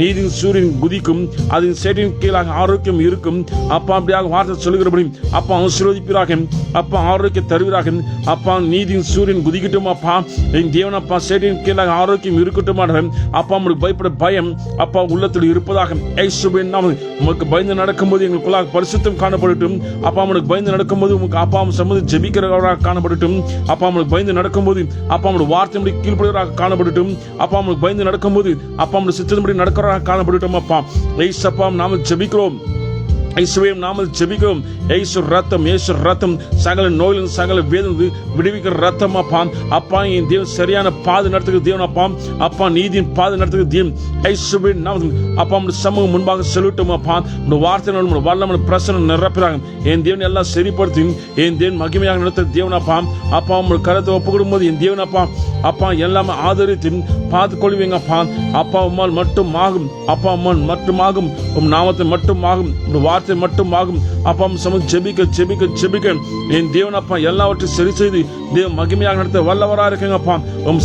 நீதியின் சூரியன் குதிக்கும், அதன் சேட்டின் கீழாக ஆரோக்கியம் இருக்கும் அப்பா. அப்படியாக வார்த்தை சொல்லுகிறபடி அப்பா ஆசீர்வதிப்பீராக அப்பா. ஆரோக்கியம் தருவீராக அப்பா. நீதியின் சூரியன் குதிக்கட்டும் அப்பா. என் தேவன் அப்பா சேட்டின் கீழாக ஆரோக்கியம் இருக்கட்டும் அப்பா. உங்களுக்கு பயப்பட பயம் அப்பா உள்ளத்தில் இருப்பதாக இயேசுவின் நாமத்தில் உங்களுக்கு பயந்து நடக்கும்போது எங்களுக்குள்ளாக பரிசுத்தம் காணப்படட்டும் அப்பா. உங்களுக்கு பயந்து நடக்கும்போது உங்களுக்கு அப்பா சம்மதி ஜெபிக்கிறவராக காணப்படட்டும் அப்பா. உங்களுக்கு பயந்து நடக்கும்போது அப்பா உங்களுடைய வார்த்தை கீழ்ப்படுவராக காணப்படட்டும் அப்பா. உங்களுக்கு பயந்து நடக்கும்போது அப்பா உங்களுடைய சித்தத்தின்படி நடக்கிறவராக காணப்படட்டும் அப்பா. இயேசுப்பா நாம ஜெபிக்கிறோம், இயேசுவின் நாமத்தில் ஜெபிக்கிறோம். இயேசு ரத்தம், இயேசு ரத்தம் சகல நோயிலும் சகல வேதனை விடுவிக்கிற ரத்தம் அப்பா. அப்பா என் தேவன் சரியான பாதை நடத்துகிற தேவன் அப்பா. அப்பா நீதியின் பாதை நடத்துகிற தேவன் இயேசுவின் நாமத்தில் அப்பா. உங்களுடைய சமூகம் முன்பாக செலுட்டும் அப்பா. உங்களுடைய வார்த்தை வல்லமை பிரசன்ன நிரப்புகிறாங்க. என் தேவன் எல்லாம் சரிப்படுத்தி என் தேவன் மகிமையாக நடத்துகிற தேவன் அப்பா. அப்பா உங்களுடைய கருத்தை ஒப்புக்கொடும் போது என் தேவன் அப்பா அப்பா எல்லாமே ஆதரித்து பார்த்து கொள்வீங்க அப்பா. அப்பா உம்மால் மட்டும் ஆகும் அப்பா. உம்மால் மட்டும் ஆகும், உம் நாமத்தை மட்டும் ஆகும். உங்களுடைய வார்த்தை வார்த்தை மட்டும் ஆகும். அப்பா சமூகம் ஜெபிக்க ஜெபிக்க ஜெபிக்க என் தேவன் அப்பா எல்லாவற்றையும் சரி செய்து தேவன் மகிமையாக நடத்த வல்லவராக இருக்குங்க அப்பா.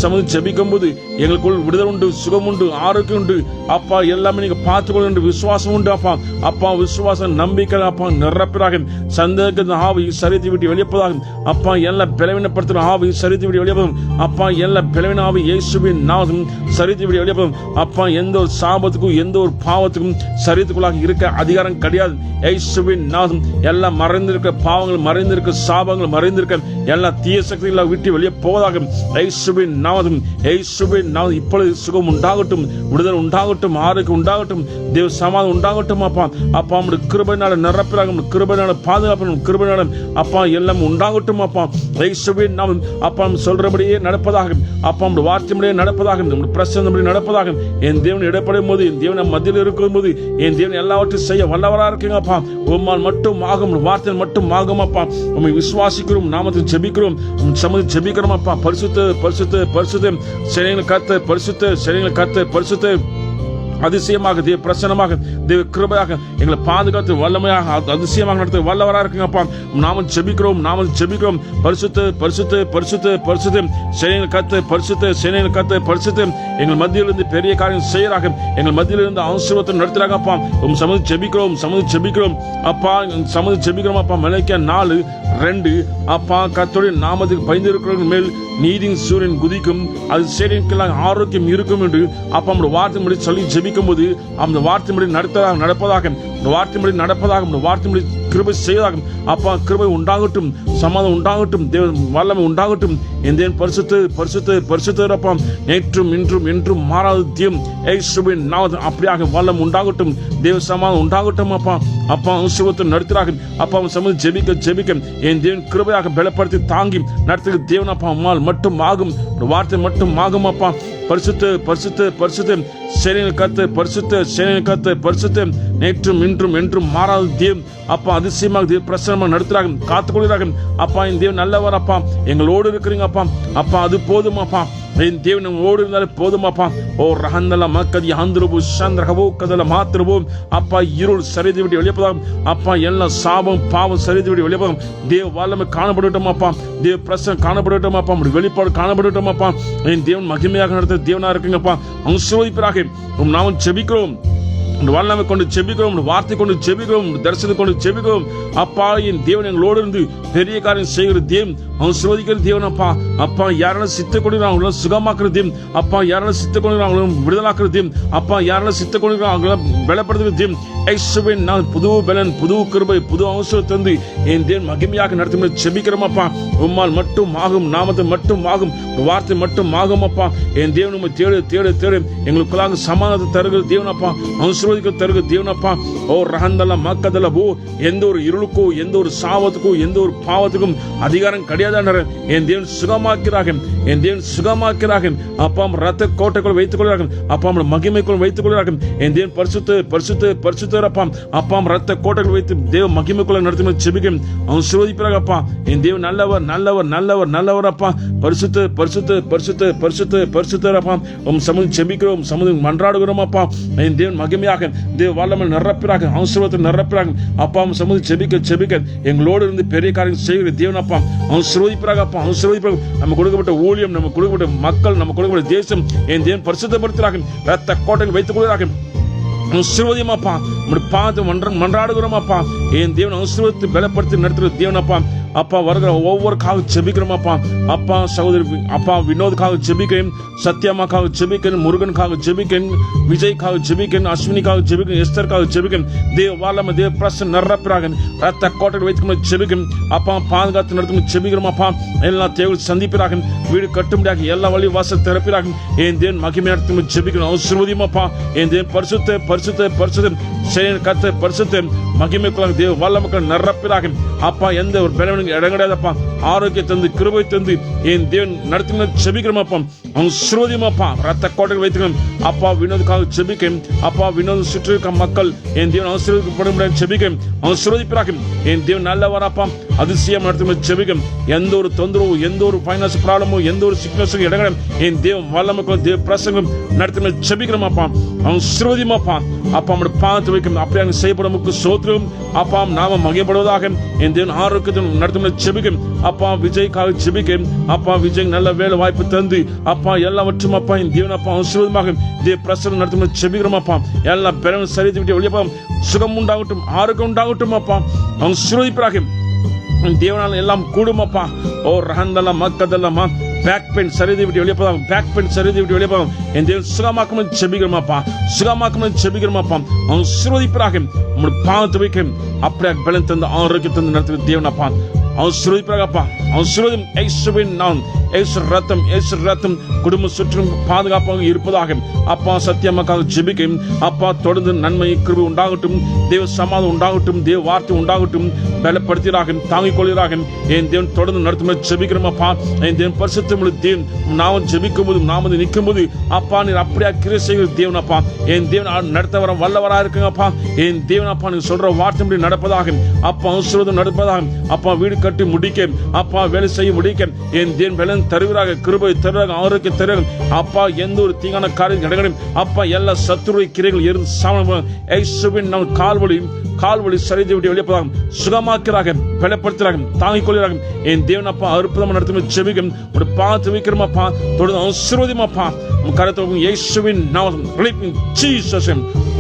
சமூகம் ஜெபிக்கும் போது எங்களுக்குள் விடுதலை உண்டு, சுகம் உண்டு, ஆரோக்கியம் உண்டு அப்பா. எல்லாமே நீங்க பார்த்துக்கொள்ள விசுவாசம் உண்டு அப்பா. அப்பா விசுவாசம் நம்பிக்கை அப்பா நிரப்பதாக சந்தேகத்தின் ஆவி சரீரத்தை விட்டு வெளியப்பதாகும் அப்பா. எல்லாம் பலவீனப்படுத்துகிற ஆவி சரீரத்தை விட்டு வெளியப்பதும் அப்பா. எல்லா பலவீன ஆவி இயேசுவின் நாமம் சரீரத்தை விட்டு வெளியப்பதும் அப்பா. எந்த ஒரு சாபத்துக்கும் எந்த ஒரு பாவத்துக்கும் சரீரத்துக்குள்ளாக இருக்க அதிகாரம் கிடையாது. இயேசுவின் நாமம் எல்லாம் மறைந்திருக்க பாவங்கள் மறைந்திருக்க சாபங்கள் மறைந்திருக்க எல்லா தீய சக்திகளை விட்டு வெளியே போவதாகும். இயேசுவின் நாமம் இயேசுவின் நாமம் இப்பொழுது சுகம் உண்டாகட்டும், விடுதலை உண்டாகட்டும், ஆரோக்கியம் உண்டாகட்டும், தேவ சமாதானம் உண்டாகட்டும் அப்பா. அப்பா நம்முடைய கிருபையினால நிரப்பராக, கிருபையினால பாதுகாப்பு, கிருபையினால அப்பா எல்லாம் உண்டாகட்டும் அப்பா. இயேசுவின் நாமம் அப்பா சொல்றபடியே நடப்பதாக அப்பா. நம்முடைய வார்த்தையிலே நடப்பதாக, நம்முடைய பிரசன்னபடி நடப்பதாக. என் தேவன் இடப்படும் போது, என் தேவன் மத்தியில் இருக்கும் போது என் தேவன் எல்லாவற்றையும் செய்ய வல்லவராக இருக்குங்க அப்பா. உம்மால் மட்டும் ஆகும், வார்த்தை மட்டும் ஆகும் அப்பா. உம்மை விசுவாசிக்கிறோம், நாமத்தில் ஜெபிக்கிறோம், சமூகத்தில் ஜெபிக்கிறோம் அப்பா. பரிசுத்த பரிசுத்த பரிசுத்த சேனைகளை கர்த்தர், பரிசுத்த சேனைகளை கர்த்தர், பரிசுத்த அதிசயமாக தேவ பிரசன்னமாக தேவ கிருபையாக எங்களை பாதுகாத்து வல்லமையாக அதிசயமாக நடத்த வல்லவராக இருக்குங்கப்பா. நாம ஜெபிக்கிறோம், நாம ஜெபிக்கிறோம். பரிசுத்த பரிசுத்த பரிசுத்த பரிசுத்த சேனைகளை கர்த்தர், பரிசுத்த சேனைகளை கர்த்தர், பரிசுத்த எங்கள் மத்தியிலிருந்து பெரிய காரியம் செய்யறாக, எங்கள் மத்தியிலிருந்து ஆசீர்வாதத்தை நடத்துறாங்கப்பா. சமூக ஜெபிக்கிறோம், சமூக ஜெபிக்கிறோம் அப்பா. சமூக ஜெபிக்கிறோம் அப்பா. மலைக்கா 4:2 அப்பா. கர்த்தருடைய நாமத்துக்கு பயந்து இருக்கிறவர்கள் மேல் நீதியின் சூரியன் குதிக்கும், அது சேனைக்கெல்லாம் ஆரோக்கியம் இருக்கும் என்று அப்பா நம்முடைய வார்த்தையின்படி சொல்லி ஜெபிக்கும் போது அந்த வார்த்தையின்படி நடப்பதாக, வார்த்தையின்படி நடப்பதாக, வார்த்தையின்படி கிருபை செய்வதாகும் அப்பா. கிருபை உண்டாகட்டும், சமாதானம் உண்டாகட்டும், தேவ வல்லமை உண்டாகட்டும். என் தேவன் பரிசுத்த பரிசுத்த பரிசுத்தர் அப்பா. நேற்றும் இன்றும் என்றும் மாறாத தேவன் இயேசுவின் நாமத்தில் அப்படியாக வல்லம் உண்டாகட்டும், தேவ சமாதானம் உண்டாகட்டும் அப்பா. அப்பா ஆசீர்வாதத்தை நடத்துறாங்க அப்பா. சமூகம் ஜெபிக்க ஜெபிக்க என் தேவன் கிருபையாக பலப்படுத்தி தாங்கி நடத்துகிற தேவன் அப்பா. அம்மாள் மட்டும் ஆகும், வார்த்தை மட்டும் ஆகும் அப்பா. பரிசுத்த பரிசுத்த பரிசுத்த சேனைகளை கர்த்தர், பரிசுத்த சேனைகளை கர்த்தர், பரிசுத்த நேற்றும் இன்றும் என்றும் மாறாத தேவன் அப்பா. அதிசயமாக தேவ பிரசன்னமாக நடத்துறாங்க, காத்துக்கொள்கிறாங்க அப்பா. என் தேவன் நல்லவர் அப்பா. எங்களோடு இருக்கிறீங்க அப்பா. அப்பா அது போதும் அப்பா. என் தேவன் ஓடி இருந்தாலே போதுமாப்பா. ஓ ரஹந்தல மக்கதி ஆந்திரபு சந்திரகவோ கதல மாத்திரவோம் அப்பா. இருள் சரிதை விட்டு வெளியப்பதாகும் அப்பா. எல்லா சாபம் பாவம் சரிதை விட்டு வெளியப்பதாகும். தேவ வல்லமை காணப்படட்டும் அப்பா. தேவ பிரசன்னம் காணப்படட்டும் அப்பா. வெளிப்பாடு காணப்படட்டும் அப்பா. என் தேவன் மகிமையாக நடத்த தேவனா இருக்குங்கப்பா. ஆசீர்வதிப்பீராக. நாம ஜெபிக்கிறோம், வல்லமை கொண்டு ஜெபிக்கிறோம், வார்த்தை கொண்டு ஜெபிக்கிறோம், தரிசனம் கொண்டு ஜெபிக்கிறோம் அப்பா. என் தேவன் எங்களோடு இருந்து பெரிய காரியம் செய்கிற தேவன், ஆசீர்வதிக்கிற தேவன் அப்பா. அப்பா யாரெல்லாம் சித்த கொண்டிருக்கிறாங்களோ சுகமாக்குற தேவன் அப்பா. யாரெல்லாம் சித்த கொண்டிருக்கிறாங்களோ விடுதலாக்குற தேவன் அப்பா. யாரெல்லாம் சித்த கொண்டிருக்கிறாங்களோ பலப்படுத்துகிற தேவன் இயேசுவின் நான் புது பலன், புது கிருபை, புது அவசரம் தந்து என் தேவன் மகிமையாக நடத்தும் ஜெபிக்கிறோம் அப்பா. உம்மால் மட்டும் ஆகும், நாமத்தை மட்டும் ஆகும், வார்த்தை மட்டும் ஆகும் அப்பா. என் தேவன் உம்மை தேடு தேடு தேடு எங்களுக்குள்ளாக சமாதானத்தை தருகிற தேவன் அப்பா. ஆசீர்வதிக்க தருகிற தேவன் அப்பா. ஓ ரஹந்தல மக்கதல போ. எந்த ஒரு இருளுக்கோ எந்த ஒரு சாபத்துக்கோ எந்த ஒரு பாவத்துக்கும் அதிகாரம் கிடையாது. என் தேவன் சுகமாக்கிறாக, என் தேவன் சுகமாக்கிறாக அப்பா. ரத்த கோட்டைக்குள் வைத்துக் கொள்கிறார்கள் அப்பா. மகிமைக்குள் வைத்துக் கொள்கிறார்கள். என் தேவன் பரிசுத்த பரிசுத்த பரிசுத்தர் அப்பா. அப்பா ரத்த கோட்டைக்குள் வைத்து தேவ மகிமைக்குள்ள நடத்தி ஜெபிக்க ஆசீர்வதிப்பாக அப்பா. என் தேவன் நல்லவர் நல்லவர் நல்லவர் நல்லவர் அப்பா. பரிசுத்த பரிசுத்த பரிசுத்த பரிசுத்த பரிசுத்தர் அப்பா. சமூகம் ஜெபிக்கிறோம், சமூகம் மன்றாடுகிறோம் அப்பா. என் தேவன் மகிமையாக தேவ வல்லமை நிரப்பிறாக, ஆசீர்வாதத்தை நிரப்பிறாங்க அப்பா. சமூகம் ஜெபிக்க ஜெபிக்க எங்களோடு இருந்து பெரிய காரியம் செய்கிற தேவன் அப்பா. ஆசீர்வதிப்பாக அப்பா. ஆசீர்வதிப்பாக. நம்ம கொடுக்கப்பட்ட ஊழியம், நம்ம கொடுக்கப்பட்ட மக்கள், நம்ம கொடுக்கப்பட்ட தேசம் என் தேவன் பரிசுத்தப்படுத்துகிறார்கள். ரத்த கோட்டைகள் வைத்துக் கொள்கிறார்கள். ஆசீர்வதியமாப்பா. நம்முடைய பாதத்தை மன்றாடுகிறோம் அப்பா. என் தேவன் ஆசீர்வதித்து பலப்படுத்தி நடத்துகிற தேவன் அப்பா. அப்பா வருகிற ஒவ்வொருக்காக ஜெபிக்கிறோம் அப்பா. அப்பா சகோதரி அப்பா வினோதுக்காக ஜெபிக்கிறேன், சத்யாமாக்காக ஜெபிக்கிறேன், முருகனுக்காக ஜெபிக்கிறேன், விஜய்க்காக ஜெபிக்கிறேன், அஸ்வினிக்காக ஜெபிக்கிறேன், எஸ்தருக்காக ஜெபிக்கிறேன். தேவ வல்லமை தேவ பிரசன்னம் நிரப்புறாங்க. ரத்த கோட்டைகள் வைத்துக்கணும் ஜெபிக்கிறேன் அப்பா. பாதுகாத்து நடத்தும் ஜெபிக்கிறோம் அப்பா. எல்லா தேவைகள் சந்திப்பிறாங்க, வீடு கட்டும்படியாக எல்லா வழி வாசல் திறப்பிறாங்க. என் தேவன் மகிமை நடத்தும் ஜெபிக்கிறோம். ஆசீர்வதியும் அப்பா. என் தேவன் பரிசுத்த பரிசுத்த பரிசுத்த சேனையின் கர்த்தர், பரிசுத்த மகிமைக்குள்ளாக தேவ வல்லமைக்குள் நிரப்பிறாங்க அப்பா. எந்த ஒரு பலவீனம் இடம் கிடையாதப்பா. ஆரோக்கிய தந்து கிருபை தந்து என் தேவன் நடத்தின ஜெபிக்கிறோம் அப்பா. ஆசீர்வதியும் அப்பா. ரத்த கோட்டைகள் வைத்துக்கணும் அப்பா. வினோதுக்காக ஜெபிக்கிறேன் அப்பா. வினோத சுற்றி இருக்க மக்கள் என் தேவன் ஆசீர்வதிக்கப்படும் ஜெபிக்கிறேன். ஆசீர்வதிப்பாக. என் தேவன் நல்லவர் அப்பா. அதிசயம் நடத்தும் ஜெபிக்கிறேன். எந்த ஒரு தொந்தரவு, எந்த ஒரு ஃபைனான்ஸ் ப்ராப்ளமோ, எந்த ஒரு சிக்னஸும் இடங்களும் என் தேவன் வல்லமைக்குள் தேவ பிரசங்கம் நடத்தின ஜெபிக்கிறோம் அப்பா. ஆசீர்வதியும் அப்பா. அப்பா நம்முடைய பாதத்தை வைக்கும் அப்படியே செய்யப்படும் சோத்திரம் சோத்திரம் அப்பா நாம மகிமைப்படுவதாக. என் தேவன் ஆரோக்கியத்தை நடத்தும் ஜெபிக்கும் அப்பா. விஜய்க்காக ஜெபிக்கும் அப்பா. விஜய் நல்ல வேலை வாய்ப்பு தந்து அப்பா எல்லாவற்றும் அப்பா என் தேவன் அப்பா ஆசீர்வாதமாக தேவ பிரசன்னம் நடத்தும் ஜெபிக்கிறோம் அப்பா. எல்லா பலனும் சரி விட்டு வெளியே சுகம் உண்டாகட்டும், ஆரோக்கியம் உண்டாகட்டும் அப்பா. அவங்க ஆசீர்வதிப்பாக தேவனால் எல்லாம் கூடும் அப்பா. ஓ ரஹந்தெல்லாம் மக்கதெல்லாமா பேக் பெயின் சரிதை விட்டு வெளியே போதாம். பேக் பெயின் சரிதை விட்டு வெளியே போதாம். என் தேவன் சுகமாக்கும் ஜெபிக்கிறோமாப்பா. சுகமாக்கும் ஜெபிக்கிறோமாப்பா. அவன் ஆசீர்வதிப்பாக உங்களுடைய பாவத்தை வைக்க அப்படியே பலன் தந்து ஆரோக்கியம் தந்து நடத்துகிற தேவனப்பா. அவன் ஆசீர்வதிப்பாகப்பா. அவன் ஆசீர்வதியும் இயேசுவின் நாமம் இயேசு ரத்தம் குடும்ப சுற்றும் பாதுகாப்பாக இருப்பதாக அப்பா. சத்தியமாக்காக ஜெபிக்கும் அப்பா. தொடர்ந்து நன்மை கிருபை உண்டாகட்டும், தேவ சமாதானம் உண்டாகட்டும், தேவ வார்த்தை உண்டாகட்டும். பலப்படுத்தியதாக தாங்கிக் கொள்கிறாக என் தேவன் தொடர்ந்து நடத்தும் ஜெபிக்கிறோம் அப்பா. என் தேவன் பரிசுத்த தேவன் நாம ஜெபிக்கும் போது நாம நிற்கும் போது அப்பா நீர் அப்படியே கிரியை செய்கிற தேவன் அப்பா. என் தேவன் நடத்த வர வல்லவரா இருக்குங்கப்பா. என் தேவன் அப்பா நீங்க சொல்ற வார்த்தை நடப்பதாக அப்பா. ஆசீர்வாதம் நடப்பதாக அப்பா. வீடு கட்டி முடிக்க அப்பா. வேலை செய்ய முடிக்க என் தேவன் பலன் தருவராக, கிருபை தருவராக, ஆரோக்கியம் தருவராக அப்பா. எந்த ஒரு தீங்கான காரியம் நடக்கணும் அப்பா. எல்லா சத்துருவை கிரைகள் இருந்து சாமன் நம் கால்வழி சரிதை விட்டு வெளியப்பதாக சுகமாக்கிறாக, பலப்படுத்துறாங்க, தாங்கிக் கொள்கிறாங்க. என் தேவன் அப்பா அற்புதமாக நடத்தும் ஜெபிக்கும் ஒரு பார்த்து வைக்கிறோம் அப்பா. தொடர்ந்து ஆசீர்வதியும் அப்பா. கருத்து இயேசுவின் நாமம் ஜீசஸ்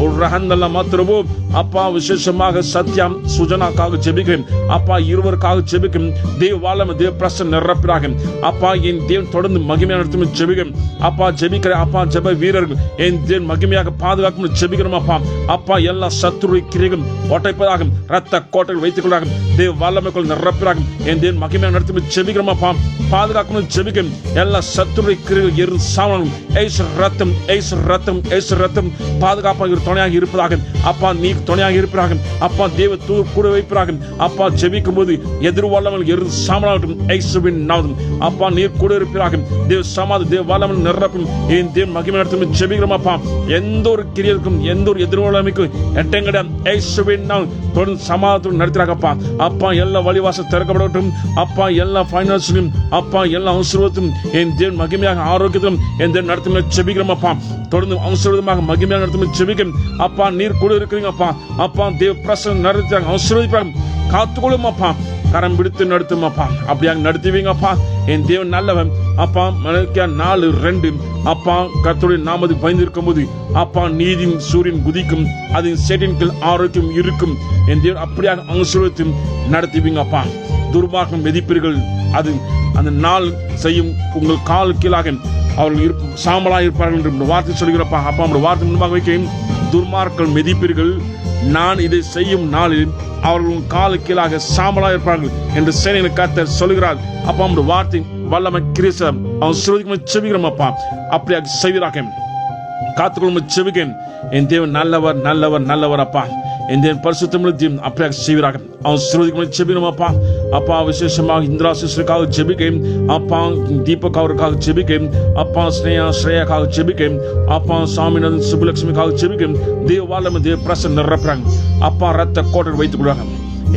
ஒரு ரஹந்தல்ல மாத்திரவோ அப்பா. விசேஷமாக சத்யம் சுஜனாக்காக ஜெபிக்கிறேன் அப்பா. இருவருக்காக ஜெபிக்கும் தேவ வாழம் தேவ பிரசன்னம் நிரப்பிறாக அப்பா. என் தேவன் தொடர்ந்து மகிமையாக நடத்தும் ஜெபிக்கும் அப்பா. ஜெபிக்கிற அப்பா ஜெப வீரர்கள் என் தேவன் மகிமையாக பாதுகாக்கும் ஜெபிக்கிறோம் அப்பா. அப்பா எல்லா சத்துரு கிரைகளும் ஒட்டைப்பதாக ரத்த கோட்டைகள் வைத்துக் கொள்ளாக தேவ வல்லமைக்குள் நிரப்பிறாக என் தேவன் மகிமையாக நடத்தும் ஜெபிக்கிறோம் அப்பா. பாதுகாக்கும் ஜெபிக்கும் எல்லா சத்துரு கிரைகள் எரு சாமனும் ரத்தம் பாதுகாப்பாக துணையாக இருப்பதாக அப்பா. நீ துணையாக இருப்பதாக அப்பா. தேவ தூது கூட வைப்பதாக அப்பா. ஜெபிக்கும் போது எதிர்வல்லமல் எரு சாமனாகட்டும் இயேசுவின் நாமம் அப்பா. நீர் கூட இருப்பதாக தேவ சமாதி தேவ வல்லமல் நிரப்பும் என் தேவன் மகிமை நடத்தும் ஜெபிக்கிறோம் அப்பா. எந்த ஒரு கிரியருக்கும் எந்த ஒரு எதிர்வல்லமைக்கும் எட்டங்கட இயேசுவின் நாமம் தொடர்ந்து சமாதானத்துடன் நடத்துறாங்கப்பா. அப்பா எல்லா வழிவாசல் திறக்கப்படட்டும் அப்பா. எல்லா பைனான்ஸ்லையும் அப்பா. எல்லா ஆசீர்வாதத்தையும் என் தேவன் மகிமையாக ஆரோக்கியத்திலும் என் தேவன் நடத்தும் ஜெபிக்கிறோம் அப்பா. தொடர்ந்து ஆசீர்வாதமாக மகிமையாக நடத்தும் ஜெபிக்கிறோம் அப்பா. நீர் கூட இருக்கிறீங்க அப்பா. அப்பா தேவ பிரசன்னம் நடத்துறாங்க, ஆசீர்வதிப்பாங்க, காத்துக்கொள்ளும் அப்பா. கரம் பிடித்து நடத்தும் அப்பா. அப்படியாக நடத்துவீங்க அப்பா. என் தேவன் நல்லவன் அப்பா. மலைக்கா 4:2 அப்பா. கர்த்தருடைய நாமத்துக்கு பயந்து இருக்கும் போது அப்பா நீதியின் சூரியன் குதிக்கும், அதன் சேட்டின் கீழ் ஆரோக்கியம் இருக்கும். என் தேவன் அப்படியாக ஆசீர்வாதத்தையும் நடத்துவீங்க அப்பா. துர்மார்க்கம் மெதிப்பீர்கள், அது அந்த நாள் செய்யும் உங்கள் கால் கீழாக அவர்கள் சாம்பலாக இருப்பார்கள் என்று வார்த்தை சொல்கிறப்பா. அப்பா நம்முடைய வார்த்தை முன்பாக வைக்க துர்மார்க்கம் மெதிப்பீர்கள், நான் இதை செய்யும் நாளில் அவர்கள் காலு கீழாக சாம்பலாக இருப்பார்கள் என்று சேனைகளை கர்த்தர் சொல்கிறார். அப்பா நம்முடைய வார்த்தை வல்லமை கிரீச அவன் சிறுவதிக்கு செவிக்கிறோம் அப்பா. அப்படியாக செய்வீராக காத்துக்கொள்ளும் செவிக்கேன். என் தேவன் நல்லவர் நல்லவர் நல்லவர் அப்பா. என் தேவன் பரிசுத்தம் அப்படியாக செய்வீராக அவன் சிறுவதிக்கு செபிக்கணும் அப்பா. அப்பா விசேஷமாக இந்திரா சிஸ்டருக்காக ஜெபிக்கேன் அப்பா. தீபக் அவருக்காக ஜெபிக்கேன் அப்பா. ஸ்ரேயாக்காக ஜெபிக்கேன் அப்பா. சாமிநாதன் சுப்புலட்சுமிக்காக ஜெபிக்கேன். தேவ வாழமை தேவ பிரசன்னம் நிரப்புறாங்க அப்பா. ரத்த கோட்டை வைத்துக் கொள்றாங்க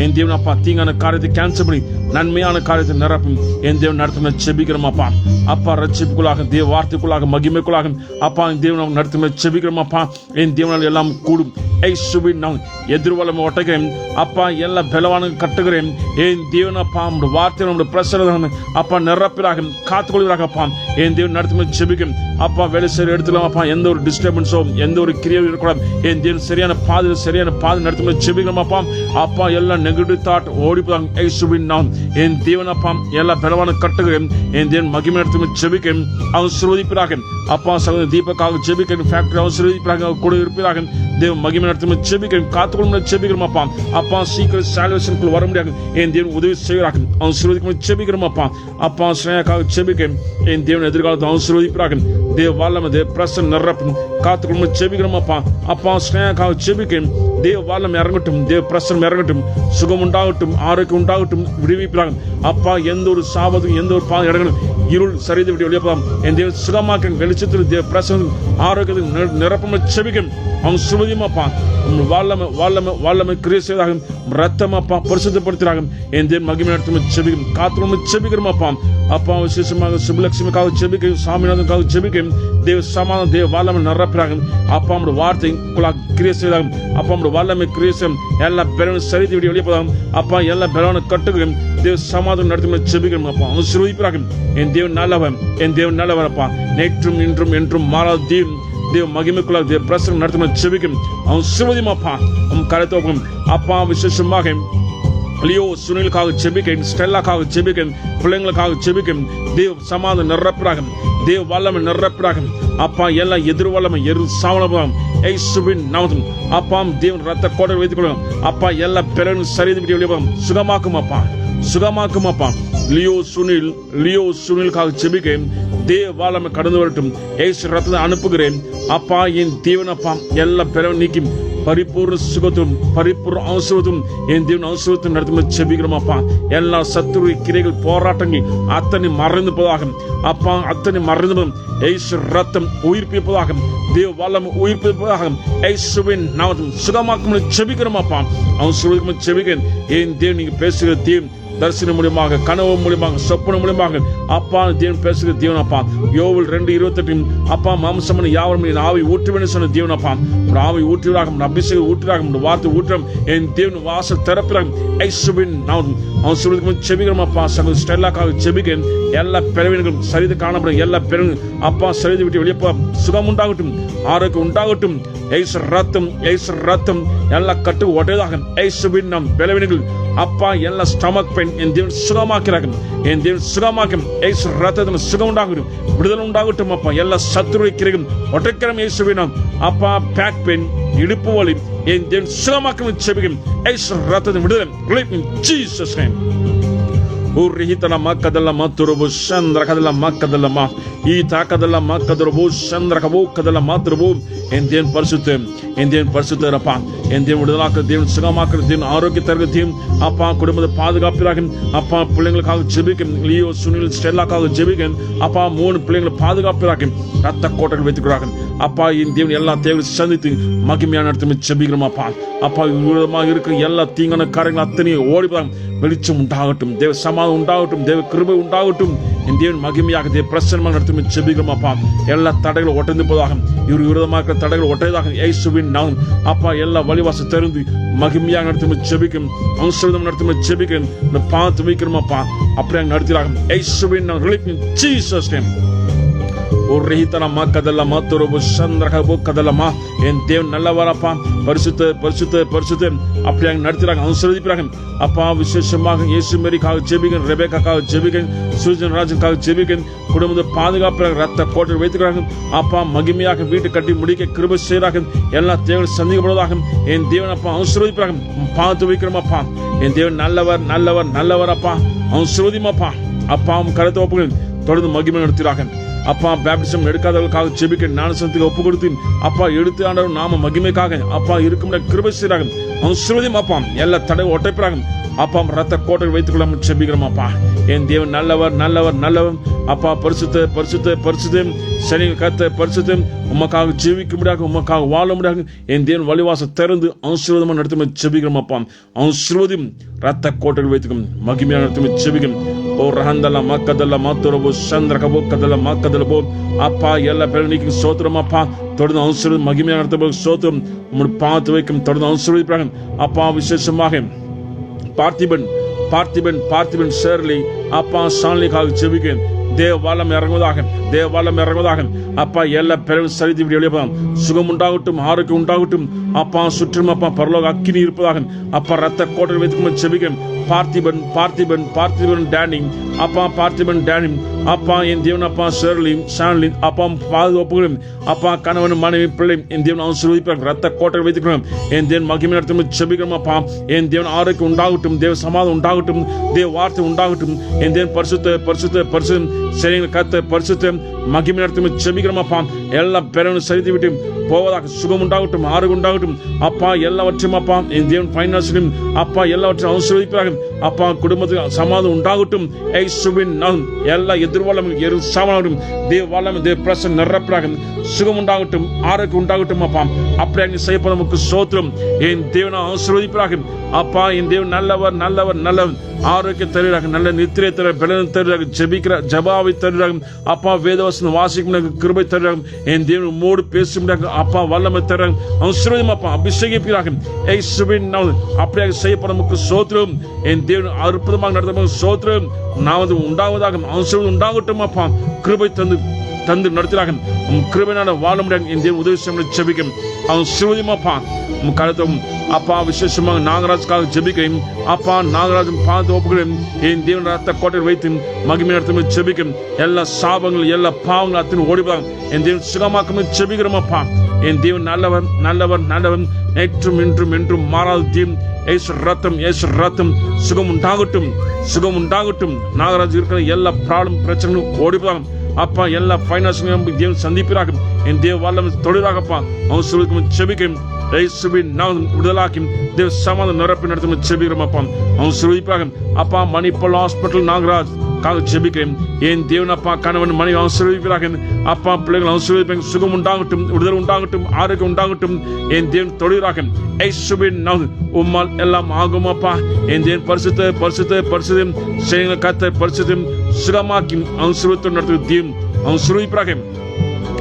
என் தேவன் அப்பா. தீங்கான காரியத்தை கேன்சல் பண்ணி நன்மையான காரியத்தை நிரப்பும் என் தேவன் நடத்தும் செபிக்கிறோம் அப்பா. அப்பா ரட்சிப்புக்குள்ளாக தேவ வார்த்தைக்குள்ளாக மகிமைக்குள்ளாக அப்பா என் தேவன் நடத்தும் செபிக்கிறோம் அப்பா. என் தேவனால் எல்லாம் கூடும் இயேசுவின் நாமம் எதிர்வலம் ஒட்டைகிறேன் அப்பா. எல்லா பலவான கட்டுகிறேன் என் தேவன் அப்பா. நம்முடைய வார்த்தை நம்முடைய பிரசரம் அப்பா நிரப்பிறாக காத்துக்கொள்கிறாக அப்பா. என் தேவன் நடத்தும் செபிக்கும் அப்பா. வேலை செய்ய எடுத்துக்கலாம் அப்பா. எந்த ஒரு டிஸ்டர்பன்ஸோ எந்த ஒரு கிரியவும் இருக்கக்கூடாது. என் தேவன் சரியான பாதை நடத்தும் செபிக்கிறோம் அப்பா. அப்பா எல்லா நெகட்டிவ் தாட் ஓடிப்போம் இயேசுவின் நாமம். என் தேவன் அப்பா எல்லா பலவான கட்டுகிறேன் என் தேவன் மகிமை நடத்தும் செபிக்கிறேன் அவன் சிறுவதிப்பிறாக அப்பா. சகோதரி தீபக்காக ஜெபிக்கிறேன். ஃபேக்டரி அவன் சிறுவதிப்பிறாக கூட இருப்பதாக தேவ மகிமை நடத்தும் செபிக்கிறேன் காத்துக்கொள்ளும் செபிக்கிறோம் அப்பா. அப்பா சீக்கிரம் சால்வேஷனுக்குள் வர முடியாது என் தேவன் உதவி செய்கிறாங்க அவன் சிறுவதிக்கு செபிக்கிறோம் அப்பா. அப்பா ஸ்ரேயாக்காக செபிக்கிறேன் என் தேவன் எதிர்காலத்தை அவன் சிறுவதிப்பிறாக தேவ வல்லமை தேவ பிரசன்னம் நிரப்பும் காத்துக்கொள்ளும் செபிக்கிறோம் அப்பா. அப்பா ஸ்ரேயாக்காக செபிக்கிறேன் தேவ வல்லமை இறங்கட்டும், தேவ பிரசன்னம் இறங்கட்டும், சுகம் உண்டாகட்டும், ஆரோக்கியம் உண்டாகட்டும், விடுவிப்பாங்க அப்பா. எந்த ஒரு சாபத்தும் எந்த ஒரு பாதம் இடங்களும் இருள் சரிதை விட்டு வெளியப்பலாம் என் தேவன் சுகமாக்க வெளிச்சத்தில் தேவ பிரசன்னம் ஆரோக்கியத்தில் நிரப்பம் செபிக்கும் அவன் சுமதியும் அப்பா. வல்லமை கிரியை செய்வதாக ரத்தம் அப்பா பரிசுத்தப்படுத்துறாங்க. என் தேவன் மகிமை நடத்தும் செபிக்கும் காத்து செபிக்கிறோம் அப்பா. அப்பா விசேஷமாக சுபலட்சுமிக்காக செபிக்கும், சாமிநாதனுக்காக செபிக்கும். தேவ சமாதானம் தேவ வல்லமை நிரப்புறாங்க. அப்பா நம்முடைய வார்த்தை கிரியை செய்தாங்க. அப்பா நம்முடைய வல்லமை கிரியை செய்யும். எல்லா பலனும் சரித்து விட வெளியே போதாங்க. அப்பா எல்லா பலனை கட்டுகிறோம். தேவ சமாதானம் நடத்தும் செபிக்கிறோம் அப்பா. ஆசீர்வதிப்பாங்க. என் தேவன் நல்லவன், என் தேவன் நல்லவன் அப்பா. நேற்றும் இன்றும் என்றும் மாறாத தேவன். தேவ மகிமைக்குள்ளாக தேவ பிரசனம் நடத்தும் செபிக்கும். ஆசீர்வதியும் அப்பா. கருத்து அப்பா விசேஷமாக லியோ சுனிலுக்காக செபிக்கிறேன், ஸ்டெல்லாக்காக செபிக்கிறேன், பிள்ளைங்களுக்காக செபிக்கிறேன். தேவ சமாதானம் நிரப்புறாங்க. தேவ வல்லமை நிரப்புறாங்க. அப்பா எல்லா எதிர் வல்லமை சாவனம் இயேசுவின் நாமத்தில் அப்பா தேவன் ரத்த கோட்டை வைத்துக் கொள்ளும். அப்பா எல்லா பிறனும் சரிந்து வெளியே சுகமாக்கும் அப்பா, சுகமாக்கும் அப்பா. லியோ சுனிலுக்காக செபிக்கிறேன். தேவ வல்லமை கடந்து வரட்டும். இயேசு ரத்தத்தை அனுப்புகிறேன் அப்பா. என் தேவன் அப்பா எல்லா பிறவும் நீக்கி பரிபூர்ண சுகத்தும் பரிபூர்ண ஆசீர்வாதம் என் தேவன் ஆசீர்வாதத்தை நடத்தும் செபிக்கிறோம் அப்பா. எல்லா சத்துரு கிரைகள் போராட்டங்கள் அத்தனை மறைந்து போவதாக அப்பா, அத்தனை மறைந்து இயேசு ரத்தம் உயிர்ப்பிப்பதாக, தேவ வல்லமை உயிர்ப்பிப்பதாக இயேசுவின் நாமத்தில் சுகமாக்கும் செபிக்கிறோம் அப்பா. ஆசீர்வாதம் செபிக்கிறேன். என் தேவன் நீங்க பேசுகிற தேவன் தரிசனம் மூலியமாக, கனவு மூலியமாக, சொப்பன மூலியமாக அப்பா தேவன் பேசுகிற தேவன் அப்பா. யோவேல் 2:28 அப்பா மாம்சமன் யாவரும் ஆவி ஊற்றுவேன்னு சொன்ன தேவன் அப்பா. ஆவி ஊற்றுவதாக, அபிஷேகம் ஊற்றுவதாக, வார்த்தை ஊற்றம் என் தேவன் வாசல் திறப்பிறாங்க. ஐசுவின் நான் அவன் செபிக்கிறோம் அப்பா. சகோதரி ஸ்டெல்லாக்காக செபிக்கிறேன். எல்லா பிறவினர்களும் சரிது காணப்படும். எல்லா பிறகு அப்பா சரிது விட்டு வெளியே சுகம் உண்டாகட்டும், ஆரோக்கியம் உண்டாகட்டும். ஐசு ரத்தம் எல்லா கட்டு ஒட்டதாக ஐசுவின் நம் பிளவினர்கள் அப்பா எல்லா ஸ்டமக் பெயின் என் தேவன் சுகமாக்கிறாங்க. என் தேவன் சுகமாக்கும். ஐசு ரத்தம் சுகம் உண்டாகட்டும், விடுதலை உண்டாகட்டும் அப்பா. எல்லா சத்துருவை கிரையும் ஒட்டக்கிரம் இயேசுவின் அப்பா. பேக் பெயின், இடுப்பு வலி என் தேவன் சுகமாக்கும் செபிக்கும். ஐசு ரத்தத்தின் விடுதலை Jesus name. Urihitana makadala maturubu shandra kadala makadalama ita kadala makadurubu shandra kabu kadala maturubu Indian பரிசுத்தம் இந்தியன் பரிசுத்தர் அப்பா. இந்தியன் விடுதலாக்க தேவன், சுகமாக்குற தேவன், ஆரோக்கியத்தருக தேவன் அப்பா. குடும்பத்தை பாதுகாப்பிறாங்க அப்பா. பிள்ளைங்களுக்காக ஜெபிக்கும். லியோ சுனில் ஸ்டெல்லாக்காக ஜெபிக்கும் அப்பா. 3 பிள்ளைங்களை பாதுகாப்பிறாங்க. ரத்த கோட்டைகள் வைத்துக்கிறாங்க அப்பா. இந்த தேவன் எல்லா தேவையை சந்தித்து மகிமையான நடத்தி ஜெபிக்கிறோம் அப்பா. அப்பா விரோதமாக இருக்கிற எல்லா தீங்கான காரியங்கள் அத்தனையும் ஓடிப்பாங்க. வெளிச்சம் உண்டாகட்டும், தேவ சமாதானம் உண்டாகட்டும், தேவ கிருபை உண்டாகட்டும். என் தேவன் மகிமையாக தேவ பிரசன்னமாக நடத்தி ஜெபிக்கிறோம் அப்பா. எல்லா தடைகளும் ஒட்டந்து போவதாக, இவர் விரோதமாக தடைகள் ஒட்டதாக இயேசுவின் நாமம் அப்பா. எல்லா வழிவாசல் திறந்து மகிமையாக நடத்தி ஜெபிக்கும். ஆசீர்வாதம் நடத்தி ஜெபிக்கும். பார்த்து வைக்கிறோம் அப்பா. அப்படியே நடத்துகிறாங்க இயேசுவின் நாமம். Jesus name. Urihitana makadala maturubu shandra kabu kadalama என் தேவன் நல்லவரப்பா. பரிசுத்த அப்படி அங்கே நடத்துறாங்க. ஆசீர்வதிக்கிறாங்க அப்பா. விசேஷமாக இயேசு மேரிக்காக ஜெபிக்கிறேன், ரெபேக்காக ஜெபிக்கிறேன், சுஜன் ராஜனுக்காக ஜெபிக்கிறேன். குடும்பத்தை பாதுகாப்பாக ரத்த கோட்டை வைத்துக்கிறாங்க அப்பா. மகிமையாக வீட்டை கட்டி முடிக்க கிருபை செய்கிறாங்க. எல்லா தேவன் சந்திக்கப்படுவதாக என் தேவன் அப்பா. ஆசீர்வதிக்கிறாங்க. பார்த்து வைக்கிறோம் அப்பா. என் தேவன் நல்லவர் அப்பா. ஆசீர்வதிமாப்பா அப்பா. கருத்து ஒப்புகள் தொடர்ந்து மகிமை நடத்துகிறாங்க அப்பா. பேப்டிசம் எடுக்காதவர்களுக்காக ஜெபிக்க ஞானசனத்துக்கு ஒப்பு கொடுத்து அப்பா எடுத்து ஆண்டவர் நாம மகிமைக்காக அப்பா இருக்கும் கிருபை செய்கிறாங்க. ஆசீர்வதியும் அப்பா. எல்லா தடவை ஒட்டைப்பிறாங்க அப்பா. ரத்த கோட்டை வைத்துக் கொள்ள ஜெபிக்கிறோம் அப்பா. என் தேவன் நல்லவர் அப்பா. பரிசுத்த சரி கத்த பரிசுத்தம் உமக்காக ஜீவிக்க முடியாது, உமக்காக வாழ முடியாது. என் தேவன் வழிவாச திறந்து ஆசீர்வாதமாக நடத்தி ஜெபிக்கிறோம் அப்பா. ஆசீர்வதியும் ரத்த கோட்டை வைத்துக்கும் மகிமையாக நடத்தி ஜெபிக்கும். ஓ ரஹந்தல மக்கதல்ல மாத்துரபோ சந்திர கபோ கதல மக்கதல்போ அப்பா. எல்லா பேரணிக்கும் சோத்திரம் அப்பா. தொடர்ந்து ஆசீர்வாதம் மகிமையாக நடத்த சோத்திரம் பார்த்து வைக்கும். தொடர்ந்து ஆசீர்வதிப்பாங்க அப்பா. விசேஷமாக பார்த்திபன் ஷேர்லி அப்பா. சாலிக்காக ஜெபிக்கிறேன். தேவ வல்லம் இறங்குவதாக அப்பா. எல்லா பிறவும் சரித்து வெளியே சுகம் உண்டாகட்டும், ஆரோக்கியம் உண்டாகட்டும் அப்பா. சுற்றும் அப்பா பரலோக அக்கினி இருப்பதாக அப்பா. ரத்த கோட்டை வைத்துக்கும் ஜெபிக்கிறேன். பார்த்திபன் டேனி அப்பா. டேனி அப்பா. என் தேவன் அப்பா. ஷேர்லி அப்பா. பாதுகாப்புகளும் அப்பா. கணவன் மனைவி பிள்ளை என் தேவன் ஆசீர்வதிப்பாங்க. ரத்த கோட்டை வைத்துக்கிறோம். என் தேவன் மகிமை நடத்தும் ஜெபிக்கிறோம் அப்பா. என் தேவன் ஆரோக்கியம் உண்டாகட்டும், தேவ சமாதானம் உண்டாகட்டும், தேவ வார்த்தை உண்டாகட்டும். என் தேவன் பரிசுத்த சரிங்க கத்த பரிசுத்த மகிமை நடத்தும் ஜெபிக்கிறோம் அப்பா. எல்லா பேரனும் சரித்து விட்டு போவதாக சுகம் உண்டாகட்டும், ஆரோக்கியம் உண்டாகட்டும் அப்பா. எல்லாவற்றையும் அப்பா என் தேவன் ஃபைனான்ஸிலும் அப்பா எல்லாவற்றையும் ஆசீர்வதிப்பாக அப்பா. குடும்பத்தில் சமாதானம் உண்டாகட்டும் இயேசுவின் நாமம். எல்லா எதிர்வாழம் சாமானும் தேவ வல்லமை தேவ பிரசன்னம் நிரப்பராக சுகம் உண்டாகட்டும், ஆரோக்கியம் உண்டாகட்டும் அப்பா. அப்படி அங்கே செய்யப்பட நமக்கு ஸ்தோத்திரம். என் தேவனை ஆசீர்வதிப்பாக அப்பா. என் தேவன் நல்லவர் நல்லவர் நல்லவர். ஆரோக்கியம் தருகிறாக, நல்ல நித்திரை தர, பலன் தருகிறாக, ஜெபிக்கிற ஜபாவை தருகிறாக அப்பா. வேதவசனம் வாசிக்கும் கிருபை தருகிறாக. என் தேவன் மோடு பேசும் அப்பா வல்லமை தருகிறாங்க. ஆசீர்வதியும் அப்பா, அபிஷேகிப்பாக இயேசுவின் நாமம். அப்படியாக செய்யப்பட நமக்கு ஸ்தோத்திரம். என் தேவன் அற்புதமாக நடத்த ஸ்தோத்திரம். நான் உண்டாவதாக ஆசீர்வாதம் உண்டாகட்டும் அப்பா. கிருபை தந்து நடத்துகிறாக. கிருபையான வாழ முடியாது. என் தேவன் உதவி செய்ய ஜெபிக்கும். அவன் சிறுவதியுமாப்பா கருத்தும் அப்பா. விசேஷமாக நாகராஜுக்காக ஜெபிக்கிறேன் அப்பா. நாகராஜன் பார்த்து ஒப்புகிறேன். என் தேவன் ரத்த கோட்டையில் வைத்து மகிமை நடத்தும் ஜெபிக்கும். எல்லா சாபங்கள் எல்லா பாவங்கள் அத்தனை ஓடிப்பாங்க. என் தேவன் சுகமாக்கும் ஜெபிக்கிறோம் அப்பா. என் தேவன் நல்லவர் நல்லவர் நல்லவன். நேற்றும் இன்றும் என்றும் மாறாத தீம். ஏசு ரத்தம் சுகம் உண்டாகட்டும், சுகம் உண்டாகட்டும். நாகராஜ் இருக்கிற எல்லா ப்ராப்ளம் பிரச்சனைகளும் ஓடிப்பாங்க அப்பா. எல்லா ஃபைனான்ஸையும் தேவன் சந்திப்பிறாகும். என் தேவ வல்லமை தொழிலாகப்பா. அவன் சொல்லிக்கும் செபிக்கும் இயேசுவின் நாமம் விடுதலாக்கி தேவ சமாதானம் நிரப்பி நடத்தும் செபிக்கிறோம் அப்பா. அவன் சொல்லிப்பாக அப்பா. மணிப்பால் ஹாஸ்பிட்டல் நாகராஜ் காக ஜெபிக்கிறேன். என் தேவன் அப்பா கணவன் மனைவி ஆசீர்வதிப்பாக அப்பா. பிள்ளைகள் ஆசீர்வதிப்பாங்க. சுகம் உண்டாகட்டும், விடுதலை உண்டாகட்டும், ஆரோக்கியம் உண்டாகட்டும். என் தேவன் தொழிலாக இயேசுவின் நாமம் உம்மால் எல்லாம் ஆகும் அப்பா. என் தேவன் பரிசுத்தம் செய்யுங்க கத்த பரிசுத்தம் சுகமாக்கி ஆசீர்வாதம் நடத்தும் ஆசீர்வதிப்பாக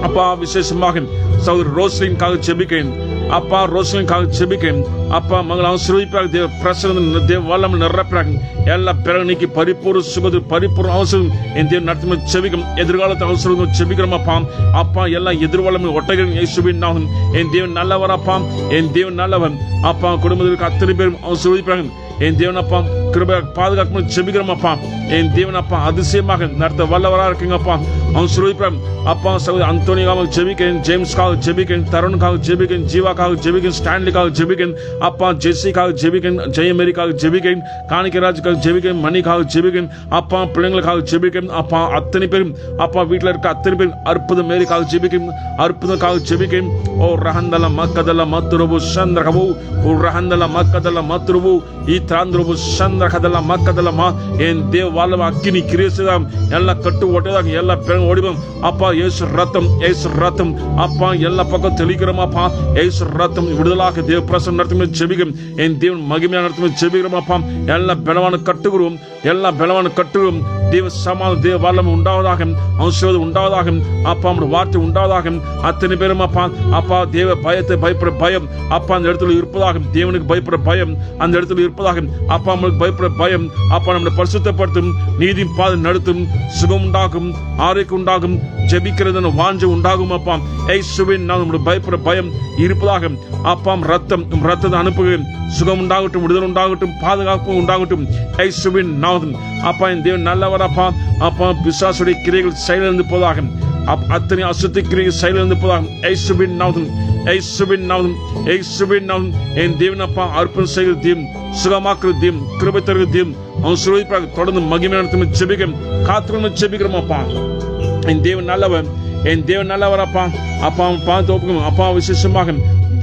அப்பா. விசேஷமாக சகோதரி ரோஸ்லின்காக ஜெபிக்கிறேன் அப்பா. ரோஸ்லின்காக ஜெபிக்கிறேன் அப்பா. மகள் ஆசீர்வதிப்பாக தேவ பிரசன்ன தேவ வல்லமை நிரப்பறாங்க. எல்லா பிறகு பரிபூர்ண சுகது பரிபூர்ண அவசரம் என் தேவன் நடத்தும் ஜெபிக்கும். எதிர்காலத்தை அவசரம் ஜெபிக்கிறோம் அப்பா. அப்பா எல்லா எதிர்வாழமை ஒட்டைகள் இயேசுவின் நாமம். என் தேவன் நல்லவர் அப்பா. என் தேவன் நல்லவன் அப்பா. குடும்பத்திற்கு அத்தனை பேரும் ஆசீர்வதிப்பாங்க. என் தேவன் அப்பா கிருபை பாதுகாக்கணும் ஜெபிக்கிறோம் அப்பா. என் தேவன் அப்பா அதிசயமாக நடத்த வல்லவராக இருக்கீங்க அப்பா. அவன் சொல்லிப்பான் அப்பா. சகோதரி அந்தோனிக்காக ஜெபிக்கிறேன், ஜேம்ஸ்காக ஜெபிக்கிறேன், தருணுக்காக ஜெபிக்கிறேன், ஜீவாக்காக ஜெபிக்கிறேன், ஸ்டான்லிக்காக ஜெபிக்கிறேன் அப்பா. ஜெஸ்ஸிக்காக ஜெபிக்கிறேன், ஜெயமேரிக்காக ஜெபிக்கிறேன், காணிக்கராஜுக்காக ஜெபிக்கிறேன், மணிக்காக ஜெபிக்கிறேன் அப்பா. பிள்ளைங்களுக்காக ஜெபிக்கிறேன் அப்பா. அத்தனை பேரும் அப்பா வீட்டில் இருக்க அத்தனை பேரும் அற்புதம் மேரிக்காக ஜெபிக்கிறேன், அற்புதக்காக ஜெபிக்கிறேன். ஓ ரஹந்தல மக்கதல மத்துருபு சந்திரகபு ஓ ரஹந்தல மக்கதல மத்துருபு ಈ ತಾಂದ್ರಬು ಸಂದ್ರಕದಲ್ಲ ಮಕ್ಕದಲ್ಲಮ್ಮ. ಏನ್ ದೇವ ವಾಲವ ಅಕ್ಕಿನಿ ಕಿರಿಸಿದ ಎಲ್ಲ ಕಟ್ಟು ಒಟ್ಟದಾಗ ಎಲ್ಲ ಬೆಳಗ್ಗೆ ಓಡಿಬಂ ಅಪ್ಪ. ஏசு ரத்தம் அப்பா. எல்லா பக்கம் தெளிக்கிறோமாப்பா. ஏசு ரத்தம் விடுதலாக தேவ பிரசன்னம் நடத்தும் ஜெபிக்கும். என் தேவன் மகிமையாக நடத்தும் ஜெபிக்கிறோமாப்பா. எல்லா பலவான கட்டுகிறோம், எல்லா பலவான கட்டுகிறோம். தேவ சமாதானம் தேவ வல்லமை உண்டாவதாக, ஆசீர்வாதம் உண்டாவதாக அப்பா. நம்முடைய வார்த்தை உண்டாவதாக. அத்தனை பேரும் அப்பா அப்பா தேவ பயத்தை பயப்பட பயம் அப்பா அந்த இடத்துல இருப்பதாக. தேவனுக்கு பயப்பட பயம் அந்த இடத்துல இருப்பதாக அப்பா. நம்மளுக்கு பயப்பட பயம் அப்பா. நம்மளை பரிசுத்தப்படுத்தும், நீதி பாதை நடத்தும், சுகம் உண்டாகும், ஆரோக்கியம் உண்டாகும், ஜெபிக்கிறது வாஞ்ச உண்டாகும் அப்பா. இயேசுவின் நாமம் பயப்பட பயம் இருப்பதாக அப்பா. ரத்தத்தை அனுப்புகிறேன். சுகம் உண்டாகட்டும், விடுதலை உண்டாகட்டும், பாதுகாப்பு உண்டாகட்டும் இயேசுவின் நாமம் அப்பா. என் தேவன் நல்லவர் அப்பா. அப்பா பிசாசுடைய கிரைகள் செயலிழந்து போதாக, அத்தனை அசுத்த கிரைகள் செயலிழந்து போதாக இயேசுவின் நாமம். இயேசுவின் நாமம் இயேசுவின் நாமம். என் தேவன் அப்பா அர்ப்பணம் செய்கிற தீம், சுகமாக்குற தீம், கிருபை தருகிற தீம் அவன் சுரூபிப்பாக தொடர்ந்து மகிமை நடத்தும் ஜெபிக்கிறோம், காத்துக்கணும் ஜெபிக்கிறோம் அப்பா. என் தேவன் நல்லவன், என் தேவன் நல்லவர் அப்பா. அப்பா பார்த்து ஒப்புக்கணும் அப்பா. விசேஷமாக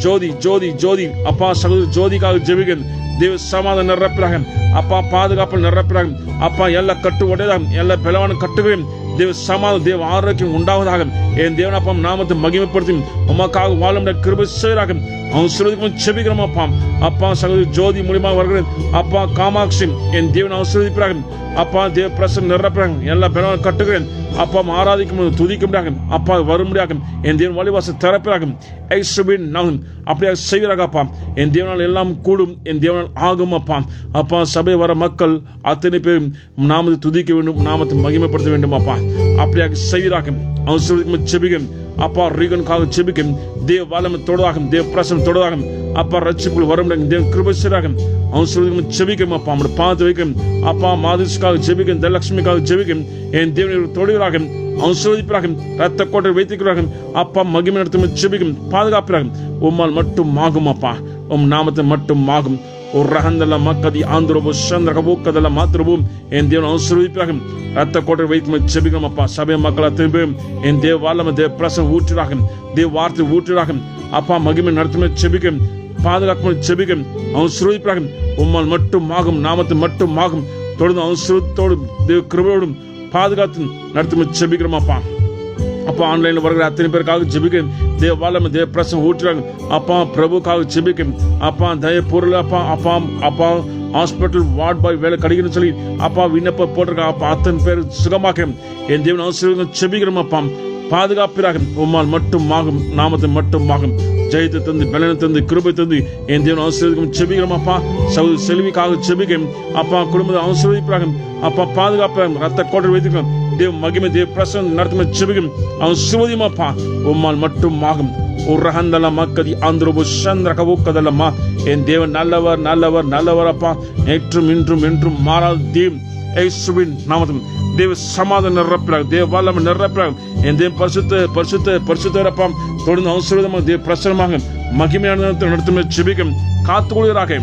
ஜோதி அப்பா சகோதரி ஜோதிக்காக ஜெபிக்கிறேன். தேவ சமாதானம் நிரப்புறாங்க அப்பா. பாதுகாப்பு நிரப்புறாங்க அப்பா. எல்லா கட்டு உடையதாக எல்லா பலவான கட்டுகளையும் தேவ சமாதானம் தேவ ஆரோக்கியம் உண்டாவதாக. என் தேவன் அப்பா நாமத்தை மகிமைப்படுத்தி உமக்காக வாழும் கிருபை செய்கிறாங்க. அவன் சொல்றதுக்கு செபிக்கிறோம் அப்பா. அப்பா சகோதரி ஜோதி மூலியமாக வருகிறேன் அப்பா. காமாட்சி என் தேவன் ஆசீர்வதிப்பாங்க அப்பா. தேவ பிரசன்னம் நிரப்புறாங்க. எல்லா பலவான கட்டுகிறேன் அப்பா. ஆராதிக்கும் துதிக்க முடியாது அப்பா. வரும் முடியாது என் தேவன் வழிவாசல் திறப்பிறாகும் இயேசுவின் நாமம். அப்படியே செய்கிறாங்க அப்பா. என் தேவனால் எல்லாம் கூடும், என் தேவனால் ஆகும் அப்பா. அப்பா சபை வர மக்கள் அத்தனை பேரும் நாமத்தை துதிக்க வேண்டும், நாமத்தை மகிமைப்படுத்த வேண்டும் அப்பா. அப்படியாக செய்கிறாங்க. அவன் செபிக்கும் அப்பா. ரீகனுக்காக செபிக்கும். தேவ வல்லமை தொடராகும், தேவ பிரசன்னம் தொடராகும் அப்பா. ரட்சிப்புகள் வரும் தேவ கிருபை செய்கிறாங்க. அவன் சொல்லி செபிக்கும் அப்பா. நம்மளை பார்த்து வைக்கும் அப்பா. மாதேஷுக்காக ஜெபிக்கும், தனலட்சுமிக்காக ஜெபிக்கும். என் தேவன் தொடுகிறாக அவன் சோதிப்பாக ரத்த கோட்டை வைத்திருக்கிறார்கள் அப்பா. மகிமை நடத்தும் ஜெபிக்கும், பாதுகாப்பாக உம்மால் மட்டும் ஆகும் அப்பா. உம் நாமத்தை மட்டும் ஆகும். ஒரு ரகந்தல மக்கதி ஆந்திரபு சந்திரகபூக்கதல மாத்திரபும் என் தேவன் ஆசீர்வதிப்பாக. ரத்த கோட்டை வைத்து செபிக்கிறோம் அப்பா. சபை மக்களை திரும்பியும் என் தேவ வல்லமை தேவ பிரசனம் ஊற்றுறாக, தேவ வார்த்தை ஊற்றுறாக அப்பா. மகிமை நடத்தும் செபிக்க பாதுகாப்பு செபிக்க ஆசீர்வதிப்பாக. உம்மால் மட்டும் ஆகும், நாமத்தை மட்டும் ஆகும். தொடர்ந்து ஆசீர்வாதத்தோடு தேவ கிருபையோடும் பாதுகாத்து நடத்தும் செபிக்கிறோம் அப்பா. அப்பா ஆன்லைன்ல வருகிற அத்தனை பேருக்காக ஜெபிக்க தேவ வல்லமை தேவ பிரசனம் ஊற்றுறாங்க அப்பா. பிரபுக்காக ஜெபிக்க அப்பா. தய பொருள் அப்பா அப்பா அப்பா. ஹாஸ்பிட்டல் வார்ட் பாய் வேலை கிடைக்கணும்னு சொல்லி அப்பா விண்ணப்ப போட்டிருக்க அப்பா. அத்தனை பேர் சுகமாக்க என் தேவன் ஆசீர்வாதம் ஜெபிக்கிறோம் அப்பா. பாதுகாப்பிறாக உம்மால் மட்டும் ஆகும், நாமத்தை மட்டும் ஆகும். ஜெயத்தை தந்து பலனை தந்து கிருபை தந்து என் தேவன் ஆசீர்வாதம் ஜெபிக்கிறோம் அப்பா. சகோதரி செல்விக்காக ஜெபிக்க அப்பா. குடும்பத்தை ஆசீர்வதிப்பாக அப்பா. பாதுகாப்பாக ரத்த கோட்டை வைத்திருக்கிறோம் தேவ மகிமை தேவ பிரசனம் நடத்தும் செபிக்கும் ஆசீர்வதியமாப்பா. உம்மால் மட்டும் ஆகும். ஒரு ரகந்தல மக்கதி ஆந்திரபு சந்திரகபூக்கதலம்மா. என் தேவன் நல்லவர் நல்லவர் நல்லவர் அப்பா. நேற்றும் இன்றும் என்றும் மாறாத தேவ் இயேசுவின் நாமத்தில் தேவ சமாதானம் நிரப்பிறாங்க, தேவ வல்லமை நிரப்பிறாங்க. என் தேவ பரிசுத்த பரிசுத்த பரிசுத்தரப்பா. தொடர்ந்து ஆசீர்வாதமாக தேவ பிரசனமாக மகிமையான நடத்தும் செபிக்கும் காத்துக்கொள்கிறாக.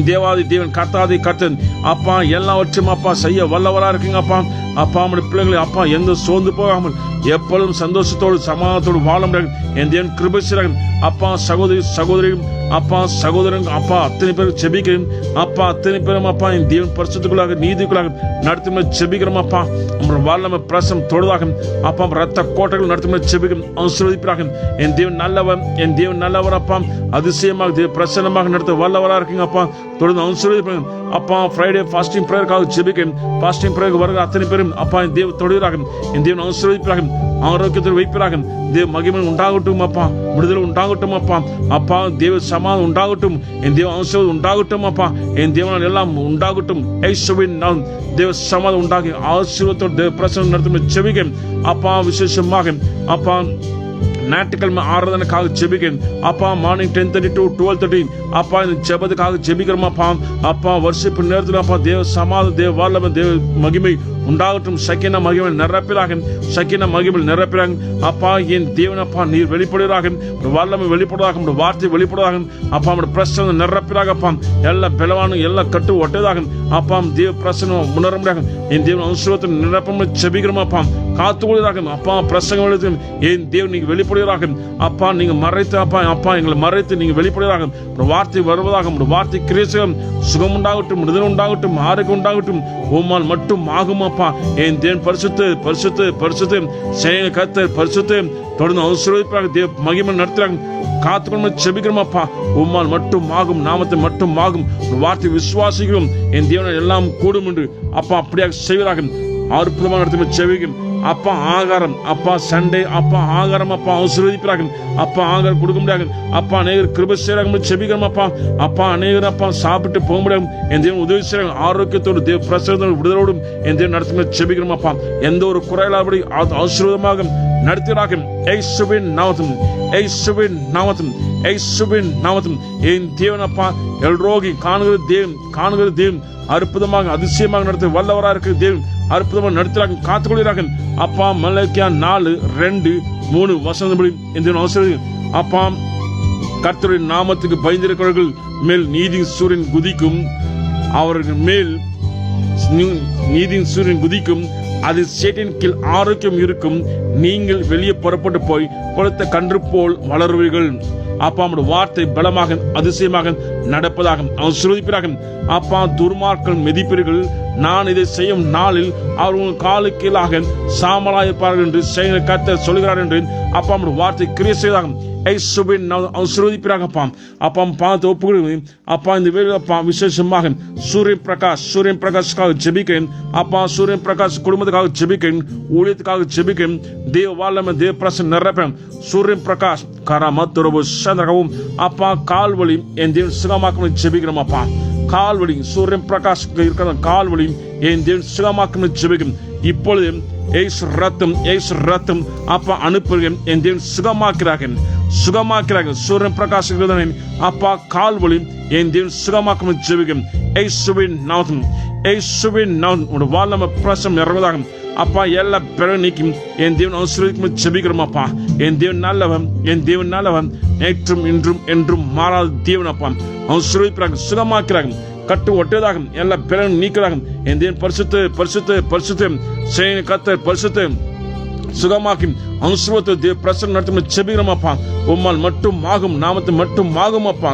தேவாதி தேவன் கர்த்தாதி கர்த்தன் அப்பா எல்லாவற்றையும் அப்பா செய்ய வல்லவரா இருக்குங்க அப்பா. அப்பா நம்முடைய பிள்ளைகளை அப்பா எந்த சோர்ந்து போகாமல் எப்பொழுதும் சந்தோஷத்தோடு சமாதானத்தோடு வாழ முடியாது என் தேவன் கிருபை செய்கிறாங்க அப்பா. சகோதரி சகோதரியும் அப்பா சகோதரன் அப்பா அத்தனை பேரும் செபிக்கிறேன் அப்பா. அத்தனை பேரும் அப்பா என் தேவன் பரிசுத்துக்குள்ளாக நீதிக்குள்ளாக நடத்தும் செபிக்கிறோம் அப்பா. நம்முடைய வாழ்நாம பிரசனம் தொழுதாக அப்பா. ரத்த கோட்டைகள் நடத்தும் செபிக்கிறோம் ஆசீர்வதிப்பாக. என் தேவன் நல்லவர், என் தேவன் நல்லவர் அப்பா. அதிசயமாக தேவ பிரசனமாக நடத்த வல்லவராக இருக்குங்க அப்பா. தொடர்ந்து ஆசீர்வதிப்பாங்க அப்பா. ஃப்ரைடே ஃபாஸ்டிங் பிரேயருக்காக ஜெபிக்கிறேன். ஃபாஸ்டிங் பிரேயருக்கு வருகிற அத்தனை பேரும் அப்பா என் தேவ தொழுகிறாக, என் தேவன் ஆசீர்வதிப்பாக. ஆரோக்கியத்தில் வைப்பிறாக. தேவ மகிமை உண்டாகட்டும் அப்பா. விடுதலை உண்டாகட்டும் அப்பா. அப்பா தேவ சமாதானம் உண்டாகட்டும். என் தேவ ஆசீர்வாதம் உண்டாகட்டும் அப்பா. என் தேவனால் எல்லாம் உண்டாகட்டும். இயேசுவின் நாமம் தேவ சமாதானம் உண்டாகி ஆசீர்வாதத்தோடு தேவ பிரசனம் நடத்தும் செபிக்க அப்பா. விசேஷமாக அப்பா ஞாயிற்றுக்கிழமை ஆராதனைக்காக ஜெபிக்கிறேன் அப்பா. மார்னிங் 10:30 to 12:30 அப்பா இந்த ஜெபத்துக்காக ஜெபிக்கிறோம் அப்பா. அப்பா வர்ஷிப் நேரத்தில் அப்பா தேவ சமாதானம் தேவ வல்லமை தேவ மகிமை உண்டாகட்டும். சக்கின மகிமை நிரப்பிறாக, சக்கின மகிமை நிரப்பிறாங்க அப்பா. என் தேவனப்பா நீர் வெளிப்படுகிறாக, வல்லமை வெளிப்படுவதாக, வார்த்தை வெளிப்படுவதாக அப்பா. பிரசனம் நிரப்பிறாக அப்பா. எல்லா பலவானும் எல்லா கட்டு ஒட்டதாக அப்பா. தேவ பிரசனம் உணர முடியாது என் தேவன் ஆசீர்வாதத்தை நிரப்பம் ஜெபிக்கிறோம் அப்பா. காத்துக்கொள்வதாக அப்பா. பிரசங்கம் என் தேவன் நீங்க வெளிப்படுகிறாக அப்பா. நீங்க மறைத்து அப்பா அப்பா எங்களை மறைத்து நீங்க வெளிப்படுகிறாக. வார்த்தை வருவதாக, வார்த்தை கிரேசம் சுகம் உண்டாகட்டும், விடுதலை உண்டாகட்டும், ஆரோக்கியம் உண்டாகட்டும். உம்மால் மட்டும் ஆகும் அப்பா. என் தேவன் பரிசுத்த பரிசுத்த பரிசுத்த செய்ய கர்த்தர் பரிசுத்த தொடர்ந்து ஆசீர்வதிப்பாக தேவ மகிமை நடத்துறாங்க. காத்துக்கொண்டு செபிக்கிறோம் அப்பா. உம்மால் மட்டும் ஆகும், நாமத்தை மட்டும் ஆகும். வார்த்தை விசுவாசிக்கிறோம் என் தேவன் எல்லாம் கூடும் என்று அப்பா. அப்படியாக செய்வதாக அற்புதமாக நடத்தி செபிக்கிறோம் அப்பா. ஆகாரம் அப்பா சண்டே அப்பா ஆகாரம் அப்பா ஆசீர்வதிப்பார்கள் அப்பா. ஆகாரம் கொடுக்க முடியாது அப்பா. அநேகர் கிருபை செய்யறாங்க செபிக்கிறோம் அப்பா. அப்பா அநேகர் அப்பா சாப்பிட்டு போக முடியாது என் தேவன் உதவி செய்யறாங்க. ஆரோக்கியத்தோடு தேவ பிரசனத்தோடு விடுதலோடும் என் தேவன் நடத்தி செபிக்கிறோம் அப்பா. எந்த ஒரு குறையில்லாதபடி ஆசீர்வாதமாக நடத்துகிறாக இயேசுவின் நாமத்தில், இயேசுவின் நாமத்தில், இயேசுவின் நாமத்தில். என் தேவன் அப்பா எல்ரோகி காணுகிற தேவன், காணுகிற தேவன் அற்புதமாக அதிசயமாக நடத்த வல்லவராக இருக்கிற தேவன் அற்புதமாக நடத்துகிறாங்க. காத்துக்கொள்கிறாங்க அப்பா. மல்கியா 4:2-3 வசனப்படி இந்த அவசரம் அப்பா. கர்த்தருடைய நாமத்துக்கு பயந்திருக்கிறவர்கள் மேல் நீதியின் சூரியன் குதிக்கும், அவர்கள் மேல் நீதியின் சூரியன் குதிக்கும். அது சேட்டின் கீழ் ஆரோக்கியம் இருக்கும். நீங்கள் வெளியே புறப்பட்டு போய் கொளுத்த கன்று போல் வளருவீர்கள் அப்பா. நம்முடைய வார்த்தை பலமாக அதிசயமாக நடப்பதாக ஆசீர்வதிப்பாக அப்பா. துர்மார்கள் மிதிப்பீர்கள். நான் இதை செய்யும் நாளில் அவர்கள் காலு கீழாக சாமலாயிருப்பார்கள் என்று செய்ய கர்த்தர் சொல்கிறார் என்று அப்பா. நம்முடைய வார்த்தை கிரியை செய்வதாக ஆசீர்வதிப்பாக அப்பா. பார்த்து ஒப்புக்கொள்கிறேன் அப்பா. இந்த வேலை அப்பா விசேஷமாக சூரியன் பிரகாஷுக்காக ஜெபிக்கிறேன் அப்பா. சூரியன் பிரகாஷ் குடும்பத்துக்காக ஜெபிக்கிறேன், ஊழியத்துக்காக ஜெபிக்கிறேன். தேவ வல்லமை தேவ பிரசன்னம் நிரப்பேன். சூரியன் பிரகாஷ் கராமத்துரபு சந்திரகவும் அப்பா. கால்வழி என் தேவன் சுகமாக்கணும் ஜெபிக்கிறோம் அப்பா. கால்வழி சூரியன் பிரகாஷ் இருக்கிற கால்வழி என் தேவன் சுகமாக்கணும் ஜெபிக்கிறோம். இப்பொழுது ஏசு ரத்தம் அப்பா அனுப்புகிறேன். என் தேவன் சுகமாக்கிறார்கள் சூரியன் பிரகாஷ் அப்பா. கால்வழி என் தேவன் சுகமாக்கணும் ஜெபிக்கிறோம். இயேசுவின் நாமத்தில், இயேசுவின் நாமத்தில் வல்லமை பிரசன்னம் நிறைவதாக அப்பா எல்லா பிறகு நீக்கி என் தேவன் ஆசீர்வதிக்கும் ஜெபிக்கிறோம் அப்பா. என் தேவன் நல்லவன், என் தேவன் நல்லவன், நேற்றும் இன்றும் என்றும் மாறாத தேவன் அப்பா. ஆசீர்வதிக்கிறாங்க, சுகமாக்குறாங்க, கட்டு ஒட்டதாக எல்லா பிறகு நீக்கிறாங்க. என் தேவன் பரிசுத்த பரிசுத்த பரிசுத்த சேனை கர்த்தர் பரிசுத்த சுகமாக்கி ஆசீர்வாதத்தை தேவ பிரசன்னம் நடத்தும் ஜெபிக்கிறோம் அப்பா. உம்மால் மட்டும் ஆகும், நாமத்தை மட்டும் ஆகும் அப்பா.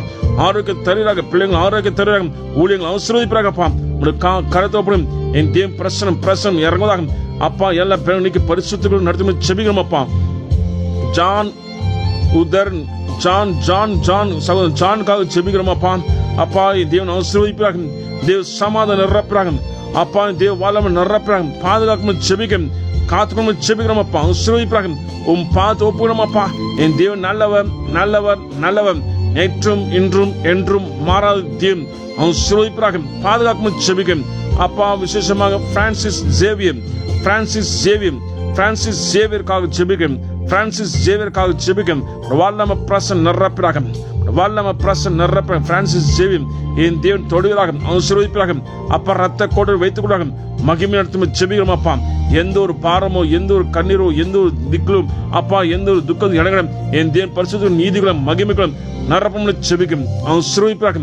ஆரோக்கிய தருகிறாங்க, பிள்ளைங்கள் ஆரோக்கிய தருகிறாங்க, ஊழியர்கள் ஆசீர்வதிப்பாங்கப்பா. கருத்தப்படும் என் தேவ பிரசனம் இறங்குவதாக அப்பா. எல்லா பிறகு நீக்கி பரிசுத்தங்களும் நடத்தும் ஜெபிக்கிறோம் அப்பா. ஜான் உதர்ன் ஜான் ஜான் ஜான் சகோதரன் ஜானுக்காக ஜெபிக்கிறோம் அப்பா. அப்பா தேவன் ஆசீர்வதிப்பாங்க, தேவ சமாதானம் நிரப்புறாங்க அப்பா. தேவ வல்லமை நிரப்புறாங்க, பாதுகாக்கும் ஜெபிக்க காத்துக்கணும் ஜெபிக்கிறோம் அப்பா. ஆசீர்வதிப்பாங்க, பார்த்து ஒப்புக்கிறோம் அப்பா. என் தேவன் நல்லவர் நல்லவர் நல்லவர், நேற்றும் இன்றும் என்றும் மாறாத தேவன். ஆசீர்வதிப்பாங்க, பாதுகாக்கும் ஜெபிக்க அப்பா. விசேஷமாக பிரான்சிஸ் சேவியருக்காக ஜெபிக்க, பிரான்சிஸ் சேவியருக்காக ஜெபிக்க வல்லமை பிரசன்னம் நிரப்புறாங்க, வல்லமை பிரசன்னம் நிரப்புறாங்க. பிரான்சிஸ் சேவியம் என் தேவன் தொடுகிறாக, ஆசீர்வதிப்பாக அப்பா. ரத்த கோட்டை வைத்துக் கொள்ளாங்க, மகிமை நடத்தும் ஜெபிக்கிறோம் அப்பா. எந்த ஒரு பாரமோ, எந்த ஒரு கண்ணீரோ, எந்த ஒரு திக்கிலும் அப்பா, எந்த ஒரு துக்கம் இடங்களும் என் தேவன் பரிசுத்த நீதிகளும் மகிமைகளும் நிரப்பம் ஜெபிக்கும், ஆசீர்வதிப்பாக.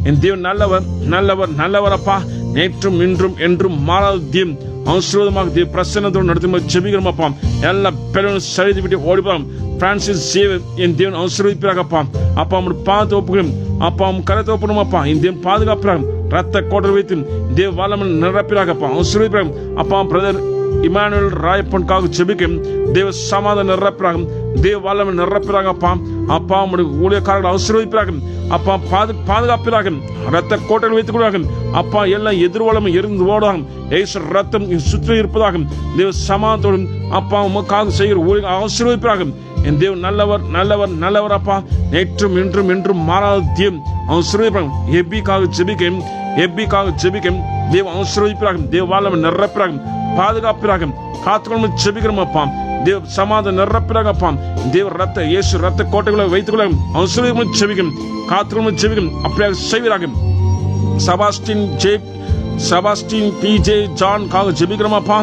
என் தேவன் நல்லவர் நல்லவர் நல்லவர் அப்பா. நேற்றும் இன்றும் என்றும் மாறாத தேவன். ஆசீர்வாதமாக தேவ பிரசன்னத்தோடு நடத்தும் ஜெபிக்கிறோம் அப்பா. எல்லா பேரும் சரிது விட்டு ஓடிப்பாம். பிரான்சிஸ் சேவியர் என் தேவன் ஆசீர்வதிப்பாக அப்பா. அப்பா பார்த்து ஒப்புகிறோம் அப்பா. கருத்தை ஒப்பணும் அப்பா. என் தேவன் பாதுகாப்பாக ரத்த கோட்டை வைத்து தேவ வல்லமை நிரப்பிறாக அப்பா. ஆசீர்வதிப்பாக அப்பா. பிரதர் இமானுவேல் ராயப்பனுக்காக ஜெபிக்க தேவ சமாதானம் நிரப்புறாங்க, தேவ வல்லமை நிரப்புறாங்க அப்பா. அப்பா ஊழியக்காரர்கள் ஆசீர்வதிப்பாங்க அப்பா. பாதுகாப்பிறாங்க, ரத்த கோட்டைகள் வைத்துக் கொள்வாங்க அப்பா. எல்லாம் எதிர்வலமை எரிந்து ஓடுவாங்க, ஏசு ரத்தம் சுற்றி இருப்பதாக தேவ சமாதானத்தோடும் அப்பா உமக்காக செய்கிற ஊழியர்கள் ஆசீர்வதிப்பாங்க. என் தேவன் நல்லவர் நல்லவர் நல்லவர் அப்பா. நேற்றும் இன்றும் என்றும் மாறாத தேவன். ஆசீர்வதிப்பாங்க. எப்பிக்காக ஜெபிக்க தேவ ஆசீர்வதிப்பாங்க, தேவ வல்லமை நிரப்புறாங்க, பாதுகாப்பிறாங்க, காத்துக்கொள்ளும் ஜெபிக்கிறோம் அப்பா. தேவ சமாதானம் நிரப்புறாங்கப்பா. தேவ ரத்த இயேசு ரத்த கோட்டைகளை வைத்துக் கொள்ள ஆசீர்வதிக்கும் ஜெபிக்கும், காத்துக்கொள்ளும் ஜெபிக்கும் அப்படியாக செய்வீராக. செபாஸ்டின் PJ ஜானுக்காக ஜெபிக்கிறோம் அப்பா.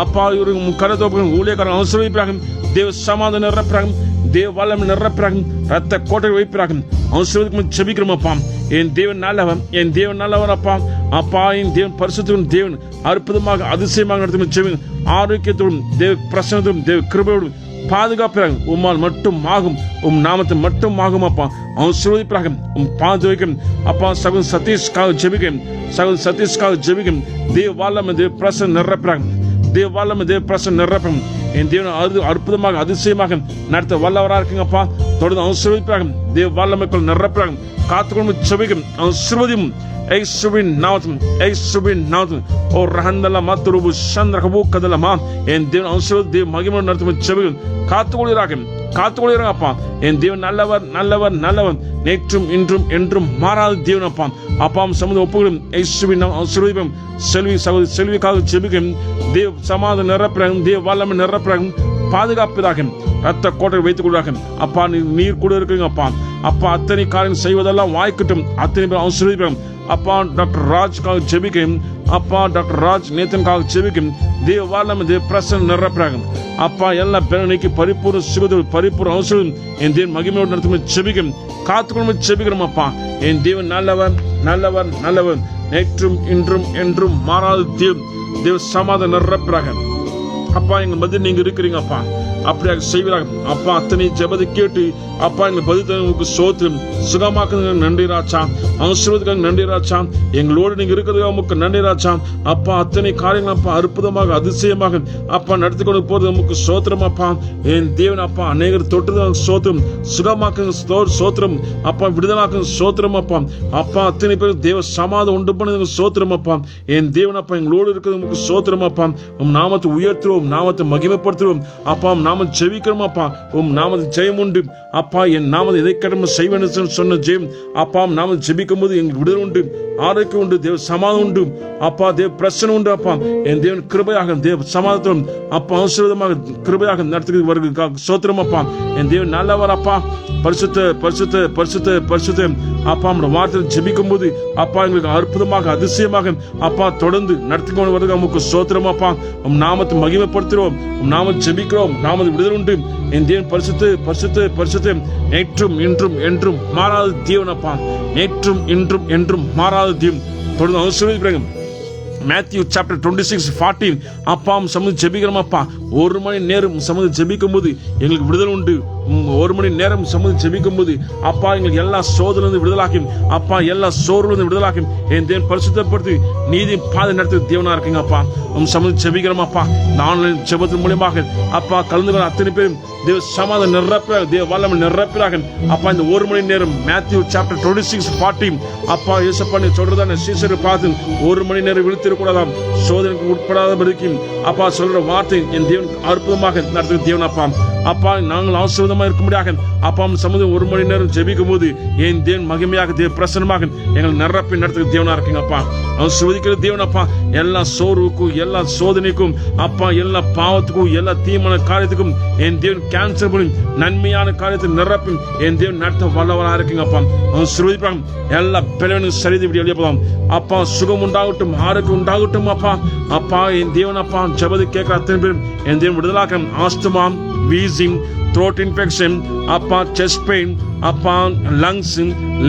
அப்பா இவருக்கு கருத்தோப்பு ஊழியக்காரன் ஆசீர்வதிப்பாங்க, தேவ சமாதானம் நிரப்புறாங்க, தேவ வல்லமை நிரப்புறாங்க, ரத்த கோட்டை வைப்பிறாங்க, ஆசீர்வதிக்கும் ஜெபிக்கிறோம் அப்பா. என் தேவன் நல்லவன், என் தேவன் நல்லவன் அப்பா. அப்பா என் தேவன் பரிசுத்தம் தேவன் அற்புதமாக அதிசயமாக நடத்தும் ஜெபிக்கும், ஆரோக்கியத்தோடும் தேவ பிரசன்னத்தோடும் தேவ கிருபையோடும் பாதுகாப்பாக உம்மால் மட்டும் ஆகும், நாமத்தை மட்டும் ஆகும் அப்பா. ஆசீர்வதிப்பாக பாதுகாக்கும் அப்பா. சகோதரன் சதீஷ்காக ஜெபிக்கும் தேவ வல்லமை தேவ பிரசன்னம் நிரப்புறாங்க, தேவ வல்லமை தேவ பிரசன்னம் நிரப்பும். என் தேவன் அற்புதமாக அதிசயமாக நடத்த வல்லவராக இருக்குங்கப்பா. தொடர்ந்து ஆசீர்வதிப்பாக தேவ வல்லமைக்குள் நிரப்புறாங்க, காத்துக்கொள்ளும் ஜெபிக்கும், ஆசீர்வதியும் ஏசுவின் நாமத்தில் ஓ ரஹந்தல மத்துருபு சந்திரகபு கதலமா. என் தேவன் ஆசீர்வாத தேவ மகிமை நடத்தும் ஜெபிக்கும், காத்துக்கொள்கிறாங்க அப்பா. என் தேவன் நல்லவர் நல்லவர் நல்லவர், நேற்றும் இன்றும் என்றும் மாறாத தேவன் அப்பா. அப்பாம் சமூக ஒப்புகளும் ஏசுவின் ஆசீர்வதிப்போம். சகோதரி செல்விக்காக ஜெபிக்கும், தேவ சமாதானம் நிரப்புறாங்க, தேவ வல்லமை நிரப்புறாங்க, பாதுகாப்பதாக ரத்த கோட்டை வைத்துக் கொள்வாங்க அப்பா. நீர் கூட இருக்குங்க அப்பா. அப்பா அத்தனை காரியம் செய்வதெல்லாம் வாய்க்கட்டும், அத்தனை பேர் ஆசீர்வதிப்பாங்க அப்பா. டாக்டர் ராஜ்காக ஜெபிக்கும் அப்பா. டாக்டர் ராஜ் நேத்தனுக்காக ஜெபிக்கும், தேவ வல்லமை தேவ பிரசன்னம் நிரப்புறாங்க அப்பா. எல்லா பேரணிக்கு பரிபூர்ண சுகதல் பரிபூர்ண அவசரம் என் தேவன் மகிமையோடு நடத்தும் ஜெபிக்கும், காத்துக்கொள்ளும் ஜெபிக்கிறோம் அப்பா. என் தேவன் நல்லவர் நல்லவர் நல்லவர், நேற்றும் இன்றும் என்றும் மாறாத தேவ சமாதானம் நிரப்புறாங்க அப்பா. எங்க மத்தியில் நீங்க இருக்கிறீங்க அப்பா, அப்படியாக செய்வீராக அப்பா. அத்தனை ஜெபத்தை கேட்டு அப்பா எங்களை பதிலுக்கு சோத்திரம் சுகமாக்குங்க நன்றி ராஜா. ஆசீர்வாதத்துக்காக நன்றி ராஜா. எங்களோடு நீங்க இருக்கிறதுக்காக உமக்கு நன்றி ராஜா. அப்பா அத்தனை காரியங்கள் அப்பா அற்புதமாக அதிசயமாக அப்பா நடத்தி கொண்டு போறது உமக்கு சோத்திரம் அப்பா. என் தேவன் அப்பா அநேகர் தொட்டுதான் சோத்திரம், சுகமாக்குங்க சோத்திரம் அப்பா, விடுதலாக்குங்க சோத்திரம் அப்பா. அப்பா அத்தனை பேர் தேவ சமாதானம் உண்டு பண்ணது சோத்திரம் அப்பா. என் தேவன் அப்பா எங்களோடு இருக்கிறது உமக்கு சோத்திரம் அப்பா. நாமத்தை உயர்த்துவோம், நாமத்தை மகிமைப்படுத்துவோம் அப்பா. நாம ஜெபிக்கிறோம் அப்பா, நாமத்தை ஜெயம் உண்டு அப்பா என் நாமத்தை எதை கடமை செய்வேன் சொன்ன ஜெயம் அப்பா நாம ஜெபிக்கும் போது எங்களுக்கு விடுதலை உண்டு, ஆரோக்கியம் உண்டு, தேவ சமாதானம் உண்டு அப்பா, தேவ பிரச்சனை உண்டு அப்பா. என் தேவன் கிருபையாக தேவ சமாதானம் அப்பா ஆசீர்வாதமாக கிருபையாக நடத்துகிறவர்களுக்காக சோத்திரம் அப்பா. என் தேவன் நல்லவர் அப்பா. பரிசுத்த பரிசுத்த பரிசுத்த பரிசுத்த அப்பா நம்முடைய வார்த்தை ஜெபிக்கும் போது அப்பா எங்களுக்கு அற்புதமாக அதிசயமாக அப்பா தொடர்ந்து நடத்தி கொண்டு வருது. நமக்கு சோத்திரம் அப்பா. உம் நாமத்தை மகிமைப்படுத்துகிறோம், உம் நாமத்தை ஜெபிக்கிறோம், நாமத்தை விடுதலை உண்டு. என் தேவன் பரிசுத்த பரிசுத்த பரிசுத்த நேற்றும் இன்றும் என்றும் மாறாத தேவன் அப்பா. நேற்றும் இன்றும் என்றும் மாறாத தேவன். தொடர்ந்து ஆசீர்வதிக்கிறேன். மேத்யூ சாப்டர் 26:14 அப்பா சமூக ஜெபிக்கிறோம் அப்பா. 1 மணி நேரம் சமூக ஜெபிக்கும் போது எங்களுக்கு விடுதலை உண்டு. 1 மணி நேரம் சமூக ஜெபிக்கும் போது அப்பா எங்களுக்கு எல்லா சோதனையிலிருந்து விடுதலாக்கும் அப்பா, எல்லா சோர்விலிருந்து விடுதலாக்கும். என் தேவன் பரிசுத்தப்படுத்தி நீதி பாதை நடத்துகிற தேவனா இருக்கீங்க அப்பா. சமூக ஜெபிக்கிறோம் அப்பா. இந்த ஆன்லைன் ஜெபத்தின் மூலியமாக அப்பா கலந்து கொண்ட அத்தனை பேரும் தேவ சமாதானம் நிரப்ப தேவ வல்லமை நிரப்பிறாங்க அப்பா. இந்த 1 மணி நேரம் மேத்யூ சாப்டர் 26:40 அப்பா இயேசுப்பா நீ சொல்றதான சீசரை பார்த்து 1 மணி நேரம் விழித்திருக்கூடாதாம், சோதனைக்கு உட்படாத இருக்கும் அப்பா சொல்ற வார்த்தை என் தேவன் அற்புதமாக நடத்துகிற தேவன் அப்பா. அப்பா நாங்கள் ஆசீர்வாதமாக இருக்க முடியாது அப்பா. சமுதாயம் 1 மணி நேரம் ஜெபிக்கும் போது என் தேவன் மகிமையாக தேவ பிரசன்னமாக எங்கள் நிரப்பி நடத்துகிற தேவனா இருக்கீங்க அப்பா. ஆசீர்வதிக்கிற தேவன் அப்பா. எல்லா சோர்வுக்கும் எல்லா சோதனைக்கும் அப்பா, எல்லா பாவத்துக்கும் எல்லா தீமான காரியத்துக்கும் என் தேவன் கேன்சல் பண்ணி நன்மையான காரியத்தை நிரப்பி என் தேவன் நடத்த வல்லவரா இருக்கீங்க அப்பா. ஆசீர்வதிப்பாங்க. எல்லா பிள்ளைகளும் சரிதை விட்டு வெளியே போகலாம் அப்பா. சுகம் உண்டாகட்டும், ஆரோக்கியம் உண்டாகட்டும் அப்பா. அப்பா என் தேவன் அப்பா ஜெபத்தை கேட்கிற அத்தனை பேரும் என் தேவன் விடுதலாக்க ஆஸ்துமா, வீசிங், throat infection அப்பா, chest pain அப்பா, lungs,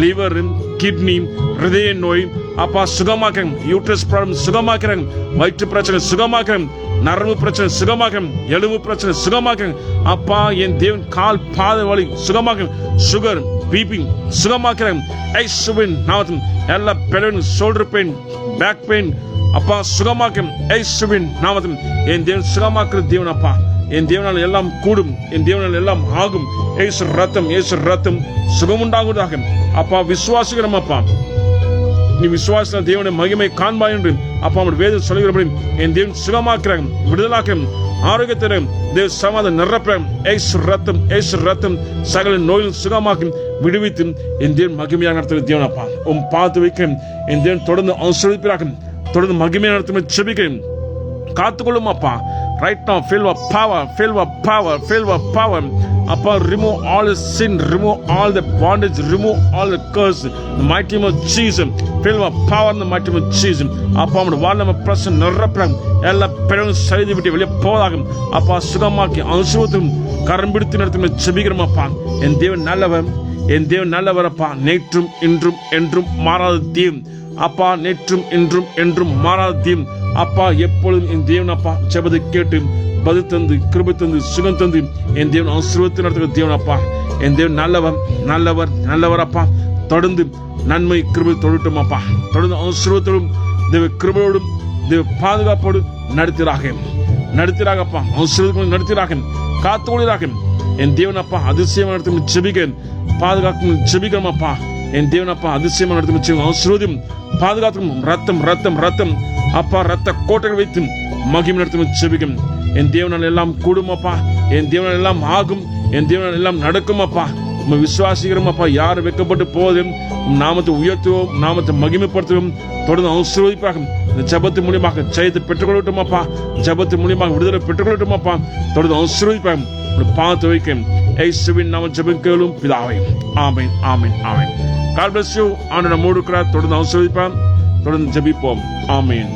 liver, kidney, ஹிருதய நோய் அப்பா சுகமாக்கிறேன். Uterus problem சுகமாக்கிறேன். வயிற்று பிரச்சனை சுகமாக்கிறேன். நரம்பு பிரச்சனை சுகமாக்கிறேன். எலும்பு பிரச்சனை சுகமாக்கிறேன் அப்பா. என் தேவன் கால் பாத வலி சுகமாக்கிறேன். Sugar, BP சுகமாக்கிறேன். ஐசுவின் நாமத்தில் எல்லா pain, shoulder pain, back pain அப்பா சுகமாக்கிறேன். ஐசுவின் நாமத்தில் என் தேவன் சுகமாக்குற தேவன் அப்பா. என் தேவனால் எல்லாம் கூடும், என் தேவனால் எல்லாம் ஆகும். ஏசு ரத்தம், ஏசு ரத்தம் சுகமுண்டாகுவதாக அப்பா. விசுவாசிக்கிறோம் அப்பா. நீ விசுவாச தேவனுடைய மகிமை காண்பாய் என்று அப்பா அவனுடைய வேதம் சொல்கிறபடி என் தேவன் சுகமாக்குறாங்க, விடுதலாக்குறாங்க, ஆரோக்கியத்தை தேவ சமாதானம் நிரப்புறாங்க. ஏசு ரத்தம், ஏசு ரத்தம் சகல நோயில் சுகமாக்கி விடுவித்து என் தேவன் மகிமையாக நடத்துகிற தேவன் அப்பா. பார்த்து வைக்கிறேன். என் தேவன் தொடர்ந்து ஆசீர்வதிப்பார்கள், தொடர்ந்து மகிமையாக நடத்தும் செபிக்கிறேன். காத்துக்கொள்ளும் அப்பா. Right now, fill with power, fill with power, fill with power. Appa, remove all the sin, remove all the bondage, remove all the curse. In the mighty name of Jesus, fill with power in the mighty name of Jesus. Appa, நம்முடைய வாழ்நாம பிரசன் நிரப்புறாங்க. எல்லா பெரும் சைதை விட்டு வெளியே போவதாகும் அப்பா. சுகமாக்கி ஆசீர்வதியும் கரம் பிடித்து நடத்தும் செபிக்கிறோம் அப்பா. என் தேவன் நல்லவர், என் தேவன் நல்லவர் அப்பா. நேற்றும் இன்றும் என்றும் மாறாத தேவன் அப்பா. நேற்றும் இன்றும் என்றும் மாறாத தேவன் அப்பா. எப்பொழுதும் என் தேவன் அப்பா ஜெபத்தை கேட்டு பதில் தந்து கிருபை தந்து சுகம் தந்து என் தேவன் ஆசீர்வாதத்தை நடத்துகிற தேவன் அப்பா. என் தேவன் நல்லவர், நல்லவர், நல்லவர் அப்பா. தொடர்ந்து நன்மை கிருபை தொடட்டும் அப்பா. தொடர்ந்து ஆசீர்வாதத்தோடும் தேவ கிருபையோடும் தேவ பாதுகாப்போடு நடத்துகிறாக அப்பா. ஆசீர்வாதம் நடத்துகிறாக, காத்துக்கொள்கிறாக என் தேவன் அப்பா. அதிசயம் நடத்தும் செபிக்க பாதுகாக்கும் செபிக்கிறோம் அப்பா. என் தேவன் அப்பா அதிசயமா நடத்தும் ஆசீர்வாதம் பாதுகாத்தும் ரத்தம் ரத்தம் ரத்தம் அப்பா. ரத்த கோட்டைகள் வைத்து மகிமை நடத்தும் செபிக்கும். என் தேவனால் எல்லாம் கூடும் அப்பா. என் தேவனால் எல்லாம் ஆகும். என் தேவனால் எல்லாம் நடக்கும் அப்பா. விசுவாசிக்கிறோம் அப்பா. யார் வெட்கப்பட்டு போவதும் நாமத்தை உயர்த்துவோம், நாமத்தை மகிமைப்படுத்துவோம். தொடர்ந்து ஆசீர்வதிப்பாக இந்த ஜெபத்தின் மூலியமாக ஜெயத்தை பெற்றுக்கொள்ளட்டும் அப்பா. ஜெபத்தின் மூலியமாக விடுதலை பெற்றுக்கொள்ளட்டும் அப்பா. தொடர்ந்து ஆசீர்வதிப்பாக பார்த்து வைக்க இயேசுவின் நாமத்தில் ஜெபிக்கிறோம் பிதாவே. ஆமென், ஆமென், ஆமென். God bless you. ஆண்டவர் நம்மோடு இருக்கிறார். தொடர்ந்து ஆசீர்வதிப்பார். தொடர்ந்து ஜெபிப்போம். ஆமென்.